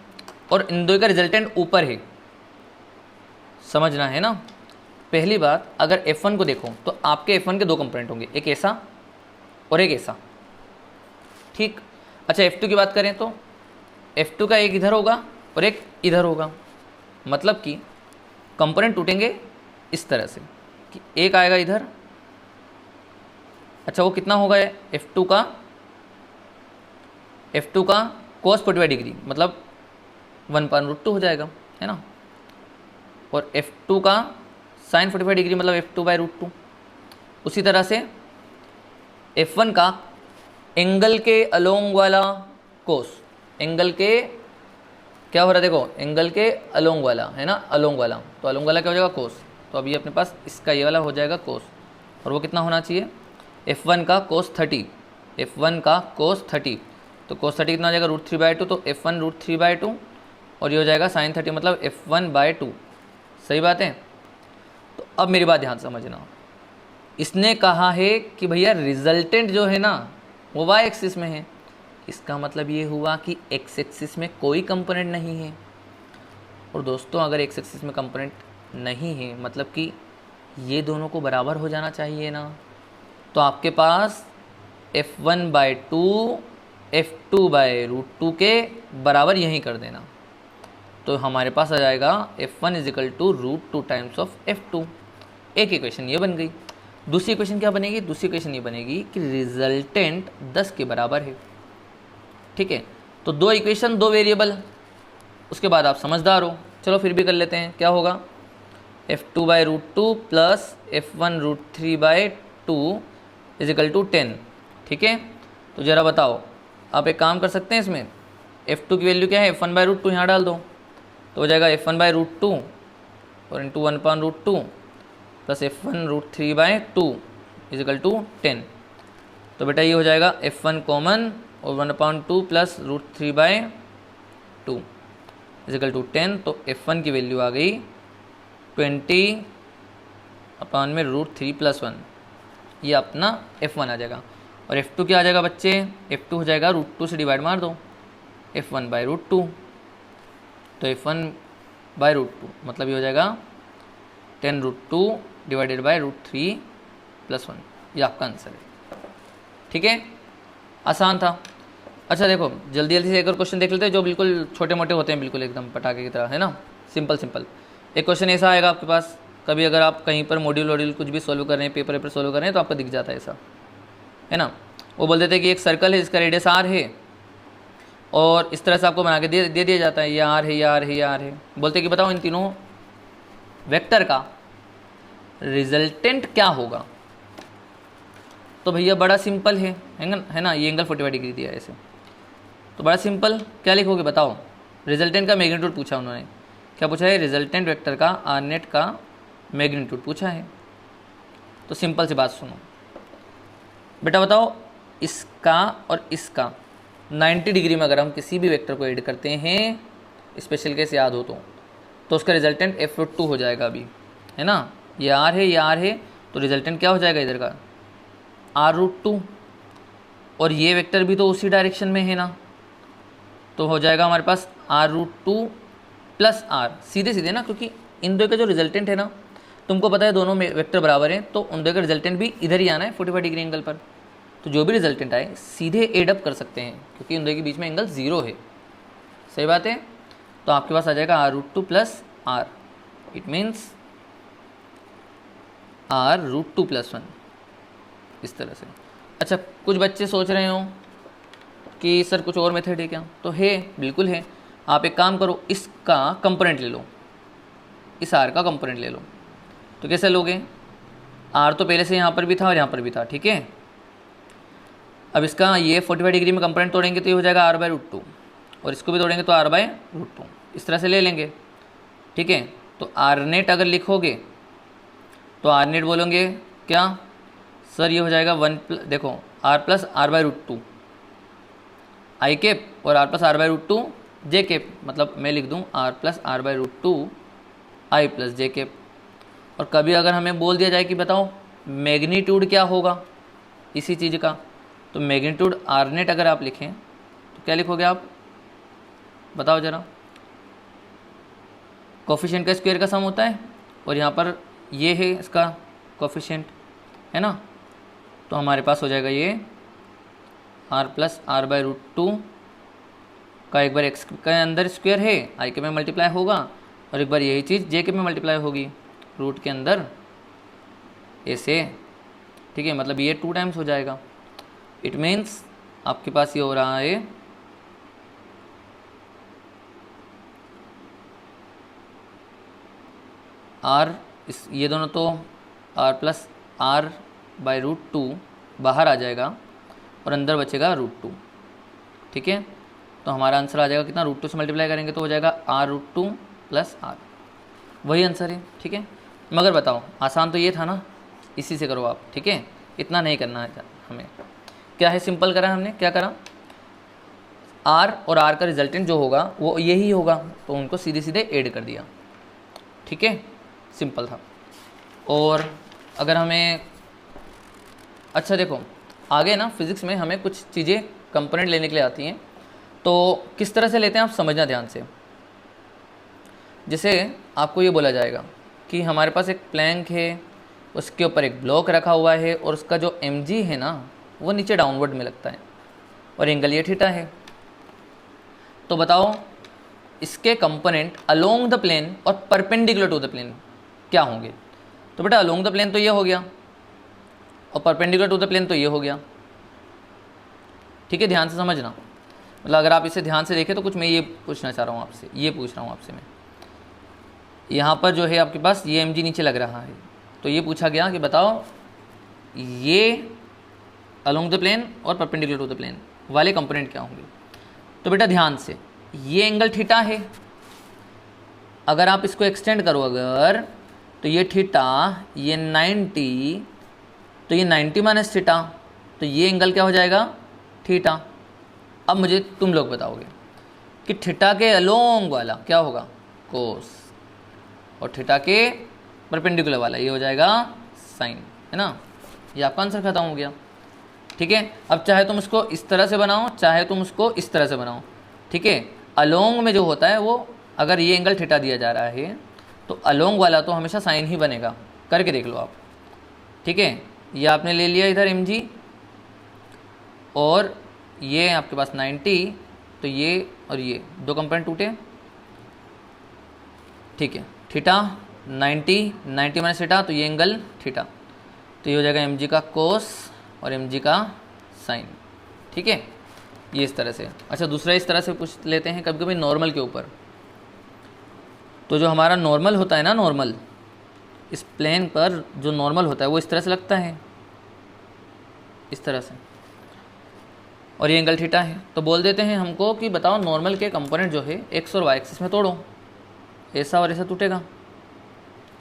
और इन दो का रिजल्टेंट ऊपर है, समझना है ना। पहली बात, अगर F1 को देखो तो आपके F1 के 2 कंपोनेंट होंगे, एक ऐसा और एक ऐसा। ठीक, अच्छा F2 की बात करें तो F2 का एक इधर होगा और एक इधर होगा, मतलब कि कंपोनेंट टूटेंगे इस तरह से कि एक आएगा इधर। अच्छा वो कितना होगा F2 का cos 45 डिग्री मतलब 1/√2 हो जाएगा, है ना, और F2 का sin 45 डिग्री मतलब F2/√2। उसी तरह से F1 का एंगल के अलोंग वाला कोस, एंगल के क्या हो रहा है देखो, एंगल के अलोंग वाला, है ना, अलोंग वाला, तो अलोंग वाला क्या हो जाएगा कोस, तो अभी अपने पास इसका ये वाला हो जाएगा कोस, और वो कितना होना चाहिए F1 का cos 30, F1 का cos 30, तो cos 30 कितना हो जाएगा √3/2, तो F1 √3/2 और ये हो जाएगा sin 30 मतलब F1/2। सही बात है। तो अब मेरी बात ध्यान समझना, इसने कहा है कि भैया रिजल्टेंट जो है ना वो वाई एक्सिस में है, इसका मतलब ये हुआ कि एक्स एक्सिस में कोई कंपोनेंट नहीं है। और दोस्तों अगर एक्स एक्सिस में कंपोनेंट नहीं है मतलब कि ये दोनों को बराबर हो जाना चाहिए ना, तो आपके पास F1/2 F2/√2 के बराबर यहीं कर देना, तो हमारे पास आ जाएगा F1 = √2 टाइम्स ऑफ F2। एक इक्वेशन ये बन गई। दूसरी इक्वेशन क्या बनेगी, दूसरी इक्वेशन ये बनेगी कि रिजल्टेंट 10 के बराबर है। ठीक है, तो 2 इक्वेशन 2 वेरिएबल, उसके बाद आप समझदार हो, चलो फिर भी कर लेते हैं। क्या होगा F2/√2 प्लस F1√3/2 = 10। ठीक है, तो ज़रा बताओ, आप एक काम कर सकते हैं, इसमें F2 की वैल्यू क्या है, F1/√2 यहाँ डाल दो, तो हो जाएगा F1/√2 और इंटू 1/√2 प्लस F1√3/2 = 10। तो बेटा ये हो जाएगा F1 कॉमन और 1/2 प्लस √3/2। इजिकल टू 10, तो F1 की वैल्यू आ गई 20/√3+1, ये अपना F1 आ जाएगा। और F2 क्या आ जाएगा बच्चे, F2 हो जाएगा √2 से डिवाइड मार दो, F1/√2, तो F1/√2 मतलब ये हो जाएगा 10√2 डिवाइडेड बाई √3+1, ये आपका आंसर है। ठीक है, आसान था। अच्छा देखो जल्दी जल्दी से एक और क्वेश्चन देख लेते हैं जो बिल्कुल छोटे मोटे होते हैं, बिल्कुल एकदम पटाखे की तरह, है ना, सिंपल सिंपल। एक क्वेश्चन ऐसा आएगा आपके पास, कभी अगर आप कहीं पर मॉड्यूल वॉड्यूल कुछ भी सोल्व कर रहे हैं, पेपर सोल्व कर रहे हैं, तो आपको दिख जाता है ऐसा, है ना। वो बोल देते हैं कि एक सर्कल है जिसका रेडियस r है, और इस तरह से आपको बना के दे दिया जाता है, ये r है, ये r है, ये r है। बोलते हैं कि बताओ इन तीनों वेक्टर का रिजल्टेंट क्या होगा। तो भैया बड़ा सिंपल है ना, ये एंगल 45 डिग्री दिया है ऐसे, तो बड़ा सिंपल, क्या लिखोगे बताओ। रिजल्टेंट का मैग्नीट्यूड पूछा उन्होंने, क्या पूछा है, रिजल्टेंट वेक्टर का आर नेट का मैग्नीट्यूड पूछा है। तो सिंपल सी बात सुनो बेटा, बताओ इसका और इसका 90 डिग्री में अगर हम किसी भी वेक्टर को ऐड करते हैं, स्पेशल केस याद हो तो उसका रिजल्टेंट F2 हो जाएगा अभी, है ना। ये R है, ये R है, तो रिजल्टेंट क्या हो जाएगा इधर का R√2, और ये वेक्टर भी तो उसी डायरेक्शन में है ना, तो हो जाएगा हमारे पास R√2 + R, सीधे सीधे ना, क्योंकि इन दो का जो रिजल्टेंट है ना, तुमको पता है दोनों में वेक्टर बराबर हैं, तो उन दो का रिजल्टेंट भी इधर ही आना है 45 डिग्री एंगल पर। तो जो भी रिजल्टेंट आए सीधे एड अप कर सकते हैं, क्योंकि उन दो के बीच में एंगल 0 है। सही बात है। तो आपके पास आ जाएगा R√2 + R, it means R√2 + 1, इस तरह से। अच्छा कुछ बच्चे सोच रहे हो कि सर कुछ और मेथड है क्या, तो है, बिल्कुल है। आप एक काम करो, इसका कंपोनेंट ले लो, इस R का कंपोनेंट ले लो। तो कैसे लोगे, R तो पहले से यहाँ पर भी था और यहाँ पर भी था, ठीक है। अब इसका ये 45 डिग्री में कंपोनेंट तोड़ेंगे तो ये हो जाएगा R/√2, और इसको भी तोड़ेंगे तो R/√2, इस तरह से ले लेंगे, ठीक है। तो R नेट अगर लिखोगे तो R नेट बोलोगे क्या सर, ये हो जाएगा 1 देखो R + R/√2 आई कैप और R + R/√2 जे कैप, मतलब मैं लिख दूँ R + R/√2 आई + जे कैप। और कभी अगर हमें बोल दिया जाए कि बताओ मैग्नीट्यूड क्या होगा इसी चीज़ का, तो मैग्नीट्यूड R नेट अगर आप लिखें तो क्या लिखोगे आप, बताओ ज़रा। कोफिशिएंट का स्क्वायर का सम होता है, और यहाँ पर ये है इसका कोफिशिएंट, है ना। तो हमारे पास हो जाएगा ये R + R/√2 का एक बार x के अंदर स्क्वायर है, आई के में मल्टीप्लाई होगा, और एक बार यही चीज़ जे के में मल्टीप्लाई होगी रूट के अंदर ऐसे, ठीक है। मतलब ये 2 टाइम्स हो जाएगा। इट मीन्स आपके पास ये हो रहा है R, ये दोनों तो R + R/√2 बाहर आ जाएगा और अंदर बचेगा √2, ठीक है। तो हमारा आंसर आ जाएगा कितना, √2 से मल्टीप्लाई करेंगे तो हो जाएगा R√2 + R, वही आंसर है, ठीक है। मगर बताओ आसान तो ये था ना, इसी से करो आप, ठीक है। इतना नहीं करना है हमें, क्या है, सिंपल करा हमने, क्या करा, R और R का रिजल्टेंट जो होगा वो यही होगा, तो उनको सीधे सीधे ऐड कर दिया, ठीक है, सिंपल था। और अगर हमें, अच्छा देखो आगे ना फिज़िक्स में हमें कुछ चीज़ें कंपोनेंट लेने के लिए आती हैं, तो किस तरह से लेते हैं आप समझना ध्यान से। जैसे आपको ये बोला जाएगा कि हमारे पास एक प्लैंक है, उसके ऊपर एक ब्लॉक रखा हुआ है, और उसका जो mg है ना वो नीचे डाउनवर्ड में लगता है, और एंगल ये थीटा है। तो बताओ इसके कंपोनेंट अलोंग द प्लेन और परपेंडिकुलर टू द प्लेन क्या होंगे। तो बेटा अलोंग द प्लेन तो ये हो गया, और परपेंडिकुलर टू द प्लेन तो ये हो गया, ठीक है। ध्यान से समझना, मतलब अगर आप इसे ध्यान से देखें तो कुछ मैं ये पूछना चाह रहा हूँ आपसे, ये पूछ रहा हूँ आपसे मैं, यहाँ पर जो है आपके पास ये mg नीचे लग रहा है, तो ये पूछा गया कि बताओ ये अलोंग द प्लेन और परपेंडिकुलर टू द प्लेन वाले कंपोनेंट क्या होंगे। तो बेटा ध्यान से, ये एंगल थीटा है, अगर आप इसको एक्सटेंड करो अगर, तो ये थीटा, ये 90, तो ये 90 - थीटा, तो ये एंगल क्या हो जाएगा, थीटा। अब मुझे तुम लोग बताओगे कि थीटा के अलोंग वाला क्या होगा, कोस, और थीटा के परपेंडिकुलर वाला ये हो जाएगा साइन, है ना। ये आपका आंसर खत्म हो गया। ठीक है, अब चाहे तुम उसको इस तरह से बनाओ, चाहे तुम उसको इस तरह से बनाओ। ठीक है, अलोंग में जो होता है वो, अगर ये एंगल थीटा दिया जा रहा है तो अलोंग वाला तो हमेशा साइन ही बनेगा, करके देख लो आप। ठीक है, ये आपने ले लिया इधर mg, और ये आपके पास 90, तो ये और ये दो कंपोनेंट टूटे। ठीक है, थीटा 90 माइनस थीटा, तो ये एंगल थीटा, तो ये हो जाएगा mg का कोस और mg का साइन। ठीक है, ये इस तरह से। अच्छा, दूसरा इस तरह से पूछ लेते हैं कभी कभी नॉर्मल के ऊपर। तो जो हमारा नॉर्मल होता है ना, नॉर्मल इस प्लेन पर जो नॉर्मल होता है वो इस तरह से लगता है, इस तरह से, और ये एंगल थीटा है। तो बोल देते हैं हमको कि बताओ नॉर्मल के कंपोनेंट जो है एक्स और वाई एक्सिस में तोड़ो, ऐसा और ऐसा टूटेगा।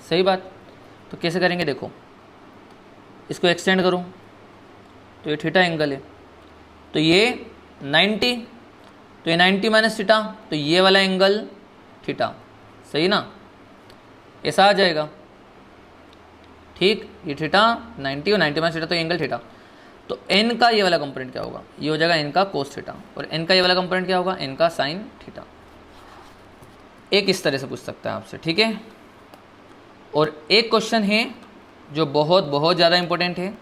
सही बात। तो कैसे करेंगे, देखो इसको एक्सटेंड करो तो ये थीटा एंगल है, तो ये 90, तो ये 90 माइनस थीटा, तो ये वाला एंगल थीटा, सही ना, ऐसा आ जाएगा। ठीक, ये थीटा 90 और 90 माइनस थीटा, तो ये एंगल थीटा। तो n का ये वाला कंपोनेंट क्या होगा, ये हो जाएगा n का कोस थीटा, और n का ये वाला कंपोनेंट क्या होगा, n का साइन थीटा। एक इस तरह से पूछ सकता है आपसे। ठीक है, और एक क्वेश्चन है जो बहुत बहुत ज़्यादा इंपॉर्टेंट है।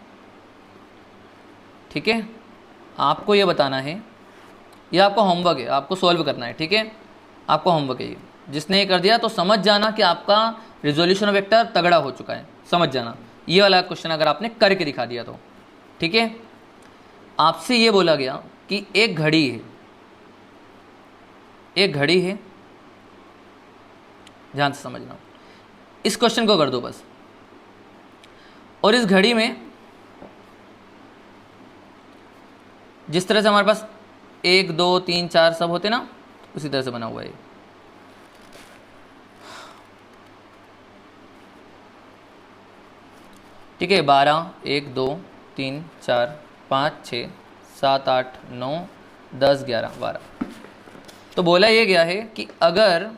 ठीक है, आपको ये बताना है, ये आपका होमवर्क है, आपको सॉल्व करना है। ठीक है, आपका होमवर्क है ये। जिसने ये कर दिया तो समझ जाना कि आपका रिजोल्यूशन वेक्टर तगड़ा हो चुका है, समझ जाना। ये वाला क्वेश्चन अगर आपने करके दिखा दिया तो ठीक है। आपसे ये बोला गया कि एक घड़ी है, एक घड़ी है, ध्यान से समझना, इस क्वेश्चन को कर दो बस। और इस घड़ी में जिस तरह से हमारे पास 1 2 3 4 सब होते ना, उसी तरह से बना हुआ है। ठीक है, 12 1 2 3 4 5 6 7 8 9 10 11 12। तो बोला ये गया है कि अगर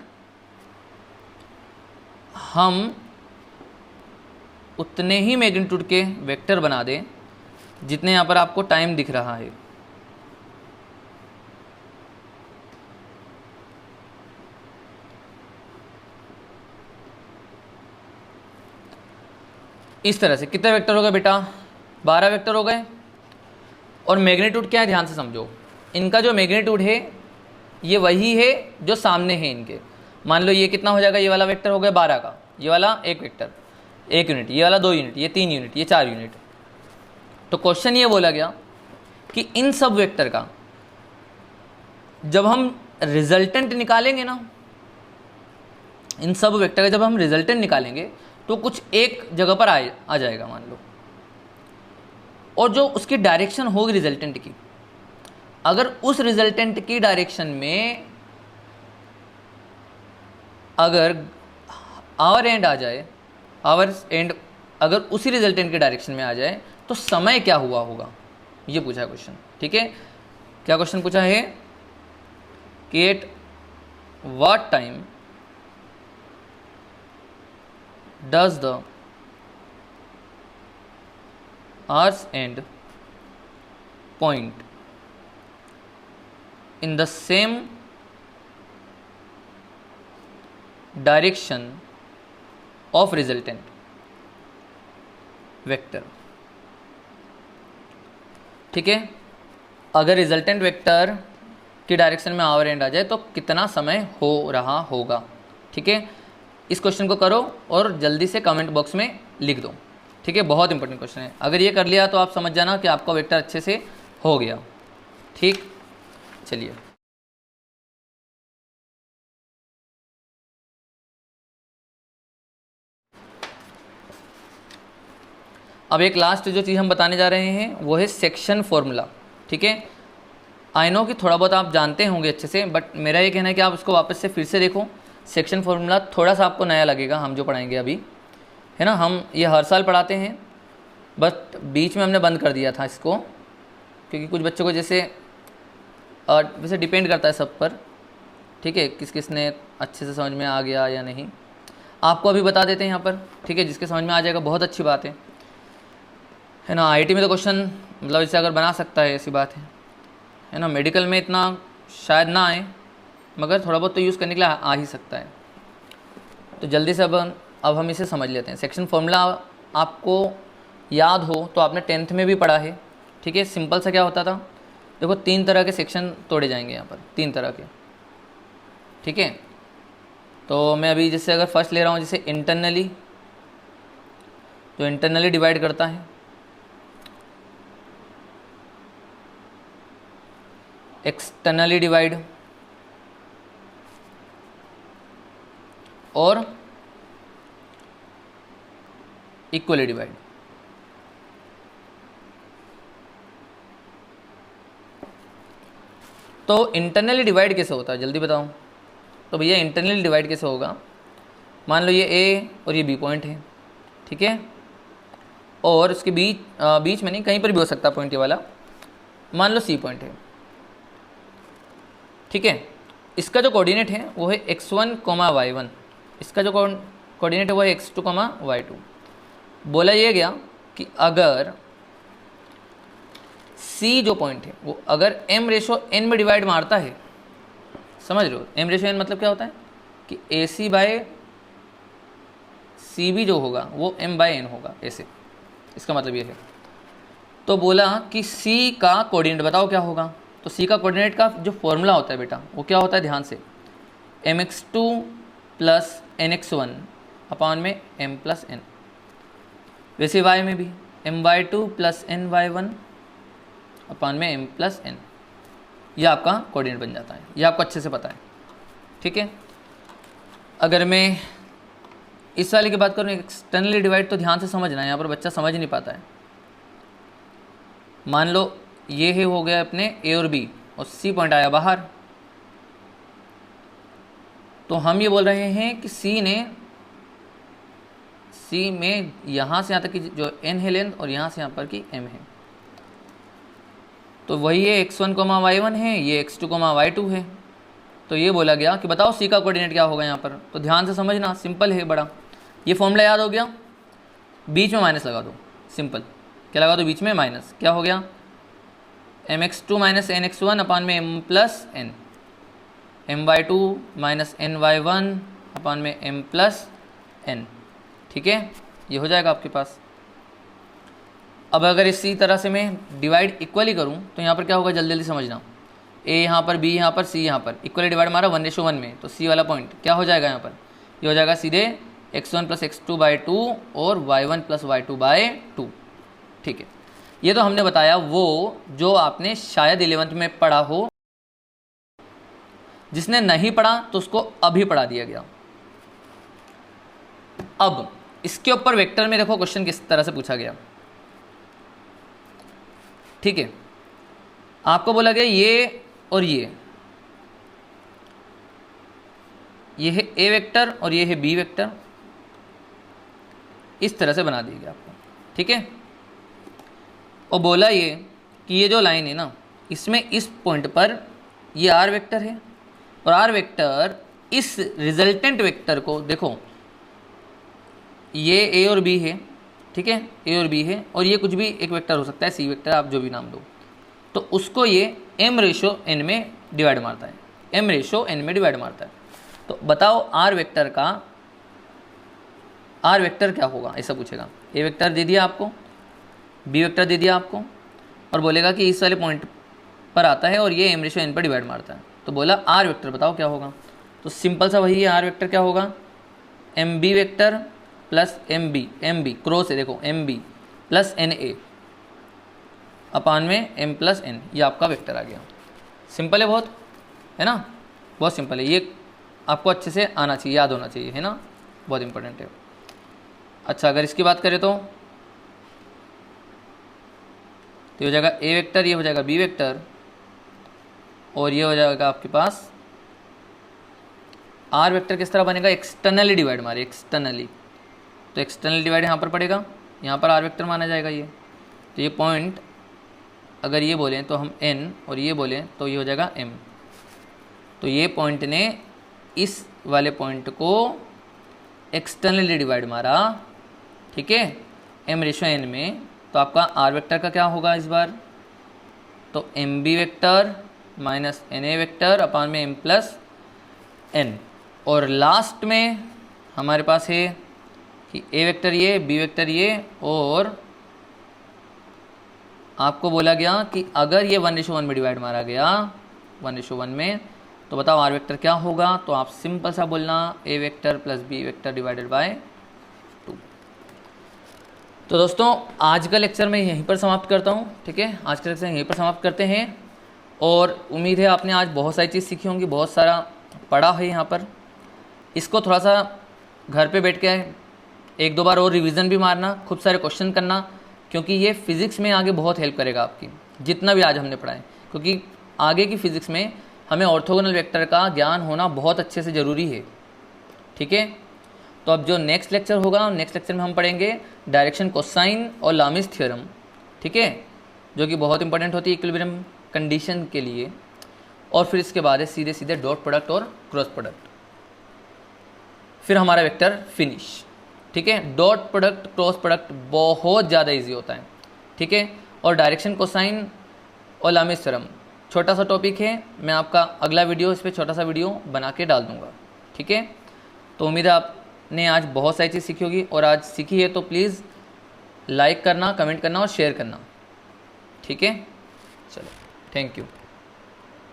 हम उतने ही मैग्नीट्यूड के वेक्टर बना दें जितने यहाँ पर आपको टाइम दिख रहा है, इस तरह से कितने वेक्टर हो गए बेटा, 12 वेक्टर हो गए। और मैग्नीट्यूड क्या है, ध्यान से समझो। इनका जो मैग्नीट्यूड है ये वही है जो सामने है इनके। मान लो ये कितना हो जाएगा, ये वाला वेक्टर हो गया 12 का, ये वाला एक वेक्टर 1 यूनिट, ये वाला 2 यूनिट, ये 3 यूनिट, ये 4 यूनिट। तो क्वेश्चन ये बोला गया कि इन सब वेक्टर का जब हम रिजल्टेंट निकालेंगे ना, इन सब वेक्टर का जब हम रिजल्टेंट निकालेंगे तो कुछ एक जगह पर आ जाएगा मान लो, और जो उसकी डायरेक्शन होगी रिजल्टेंट की, अगर उस रिजल्टेंट की डायरेक्शन में अगर आवर एंड आ जाए, आवर एंड अगर उसी रिजल्टेंट के डायरेक्शन में आ जाए तो समय क्या हुआ होगा, ये पूछा है क्वेश्चन। ठीक है, क्या क्वेश्चन पूछा है कि at what time does the arcs end point in the same direction of resultant vector। ठीक है, अगर रिजल्टेंट वेक्टर की डायरेक्शन में आवर एंड आ जाए तो कितना समय हो रहा होगा। ठीक है, इस क्वेश्चन को करो और जल्दी से कमेंट बॉक्स में लिख दो। ठीक है, बहुत इंपॉर्टेंट क्वेश्चन है। अगर ये कर लिया तो आप समझ जाना कि आपका वेक्टर अच्छे से हो गया। ठीक, चलिए अब एक लास्ट जो चीज़ हम बताने जा रहे हैं वो है सेक्शन फॉर्मूला। ठीक है, आई नो कि थोड़ा बहुत आप जानते होंगे अच्छे से, बट मेरा ये कहना है कि आप उसको वापस से फिर से देखो। सेक्शन फॉर्मूला थोड़ा सा आपको नया लगेगा, हम जो पढ़ाएंगे अभी, है ना। हम ये हर साल पढ़ाते हैं, बट बीच में हमने बंद कर दिया था इसको, क्योंकि कुछ बच्चों को जैसे वैसे डिपेंड करता है सब पर, ठीक है, किस किस ने अच्छे से समझ में आ गया या नहीं, आपको अभी बता देते हैं यहाँ पर, ठीक है। जिसके समझ में आ जाएगा बहुत अच्छी बात है ना। आईआईटी में तो क्वेश्चन मतलब इससे अगर बना सकता है ऐसी बात है ना। मेडिकल में इतना शायद ना आए, मगर थोड़ा बहुत तो यूज़ करने के लिए आ ही सकता है। तो जल्दी से अब हम इसे समझ लेते हैं। सेक्शन फॉर्मूला आपको याद हो तो आपने 10th में भी पढ़ा है, ठीक है। सिंपल सा क्या होता था, देखो 3 तरह के सेक्शन तोड़े जाएंगे यहाँ पर, 3 तरह के, ठीक है। तो मैं अभी जैसे अगर फर्स्ट ले रहा हूँ, जैसे इंटरनली, जो इंटरनली डिवाइड करता है, एक्सटर्नली डिवाइड और इक्वली डिवाइड। तो इंटरनली डिवाइड कैसे होता है जल्दी बताऊं। तो भैया इंटरनली डिवाइड कैसे होगा, मान लो ये ए और ये बी पॉइंट है, ठीक है। और उसके बीच में नहीं, कहीं पर भी हो सकता पॉइंट ये वाला, मान लो सी पॉइंट है, ठीक है। इसका जो कोऑर्डिनेट है वो है x1, y1। इसका जो कोऑर्डिनेट है वो है x2, y2। बोला ये गया कि अगर C जो पॉइंट है वो अगर m/n में डिवाइड मारता है, समझ रहे हो, m/n मतलब क्या होता है कि AC/CB जो होगा वो m/n होगा, ऐसे, इसका मतलब ये है। तो बोला कि C का कोऑर्डिनेट बताओ क्या होगा। तो C का कोऑर्डिनेट का जो फॉर्मूला होता है बेटा वो क्या होता है, ध्यान से, mx2 प्लस nx1 अपॉन में m प्लस n। वैसे y में भी my2 प्लस ny1 अपॉन में m प्लस n, यह आपका कोऑर्डिनेट बन जाता है। यह आपको अच्छे से पता है, ठीक है। अगर मैं इस वाले की बात करूँ, एक्सटर्नली डिवाइड, तो ध्यान से समझना है, यहाँ पर बच्चा समझ नहीं पाता है। मान लो ये है हो गया अपने ए और बी और सी पॉइंट आया बाहर, तो हम ये बोल रहे हैं कि सी में यहाँ से यहाँ तक की जो n है लेंथ और यहाँ से यहाँ पर की m है, तो वही है x1, y1 है, ये x2, y2 है। तो ये बोला गया कि बताओ सी का कोऑर्डिनेट क्या होगा यहाँ पर। तो ध्यान से समझना, सिंपल है बड़ा, ये फॉर्मूला याद हो गया, बीच में माइनस लगा दो, सिंपल, क्या लगा दो बीच में माइनस, क्या हो गया mx2 माइनस nx1 अपॉन में m plus n, my2 minus ny1 upon में m प्लस n, ठीक है। ये हो जाएगा आपके पास। अब अगर इसी तरह से मैं डिवाइड इक्वली करूं तो यहाँ पर क्या होगा, जल्दी जल्दी समझना, a यहाँ पर, b यहाँ पर, c यहाँ पर, इक्वली डिवाइड मारा 1:1 में, तो c वाला पॉइंट क्या हो जाएगा यहाँ पर, ये हो जाएगा सीधे x1 प्लस x2/2 और y1 प्लस y2/2, ठीक है। ये तो हमने बताया वो जो आपने शायद 11th में पढ़ा हो, जिसने नहीं पढ़ा तो उसको अभी पढ़ा दिया गया। अब इसके ऊपर वेक्टर में देखो क्वेश्चन किस तरह से पूछा गया, ठीक है। आपको बोला गया ये और ये है ए वेक्टर और ये है बी वेक्टर, इस तरह से बना दिया गया आपको, ठीक है। और बोला ये कि ये जो लाइन है ना, इसमें इस पॉइंट पर ये आर वेक्टर है और आर वेक्टर इस रिजल्टेंट वेक्टर को, देखो ये ए और बी है, ठीक है, ए और बी है, और ये कुछ भी एक वेक्टर हो सकता है, सी वेक्टर, आप जो भी नाम दो, तो उसको ये m/n में डिवाइड मारता है, m/n में डिवाइड मारता है। तो बताओ आर वेक्टर क्या होगा, ऐसा पूछेगा। ए वेक्टर दे दिया आपको, बी वेक्टर दे दिया आपको, और बोलेगा कि इस वाले पॉइंट पर आता है और ये m/n पर डिवाइड मारता है। तो बोला आर वेक्टर बताओ क्या होगा। तो सिंपल सा वही है, आर वेक्टर क्या होगा, mb vector plus mb cross है, देखो mb प्लस na अपान में m प्लस n, ये आपका वेक्टर आ गया। सिंपल है बहुत, है ना, बहुत सिंपल है। ये आपको अच्छे से आना चाहिए, याद होना चाहिए, है ना, बहुत इंपॉर्टेंट है। अच्छा, अगर इसकी बात करें तो ये हो जाएगा ए वेक्टर, ये हो जाएगा बी वेक्टर, और ये हो जाएगा आपके पास आर वेक्टर। किस तरह बनेगा, एक्सटर्नली डिवाइड मारे, एक्सटर्नली, तो एक्सटर्नल डिवाइड यहाँ पर पड़ेगा, यहाँ पर आर वेक्टर माना जाएगा ये। तो ये पॉइंट अगर ये बोलें तो हम n और ये बोलें तो ये हो जाएगा m, तो ये पॉइंट ने इस वाले पॉइंट को एक्सटर्नली डिवाइड मारा, ठीक है, m/n में। तो आपका r वेक्टर का क्या होगा इस बार, तो mb vector minus na vector upon में m प्लस n। और लास्ट में हमारे पास है कि a वेक्टर ये, b वेक्टर ये, और आपको बोला गया कि अगर ये 1:1 में डिवाइड मारा गया 1:1 में, तो बताओ r वेक्टर क्या होगा। तो आप सिंपल सा बोलना a vector plus b vector divided by 2। तो दोस्तों आज का लेक्चर मैं यहीं पर समाप्त करता हूँ, ठीक है, आज का लेक्चर यहीं पर समाप्त करते हैं। और उम्मीद है आपने आज बहुत सारी चीज़ सीखी होंगी, बहुत सारा पढ़ा है यहाँ पर। इसको थोड़ा सा घर पे बैठ के 1-2 बार और रिवीजन भी मारना, खूब सारे क्वेश्चन करना, क्योंकि ये फिज़िक्स में आगे बहुत हेल्प करेगा आपकी, जितना भी आज हमने पढ़ा है। क्योंकि आगे की फ़िज़िक्स में हमें ऑर्थोगोनल वेक्टर का ज्ञान होना बहुत अच्छे से ज़रूरी है, ठीक है। तो अब जो नेक्स्ट लेक्चर होगा, नेक्स्ट लेक्चर में हम पढ़ेंगे डायरेक्शन कोसाइन और लामिस थ्योरम, ठीक है, जो कि बहुत इंपॉर्टेंट होती है इक्विलिब्रियम कंडीशन के लिए। और फिर इसके बाद है सीधे सीधे डॉट प्रोडक्ट और क्रॉस प्रोडक्ट, फिर हमारा वेक्टर फिनिश, ठीक है। डॉट प्रोडक्ट क्रॉस प्रोडक्ट बहुत ज़्यादा इजी होता है, ठीक है। और डायरेक्शन कोसाइन और लामिस थ्योरम छोटा सा टॉपिक है, मैं आपका अगला वीडियो इस पर छोटा सा वीडियो बना के डाल दूँगा, ठीक है। तो उम्मीद है आपने आज बहुत सारी चीज़ सीखी होगी, और आज सीखी है तो प्लीज़ लाइक करना, कमेंट करना और शेयर करना, ठीक है। चलो, थैंक यू।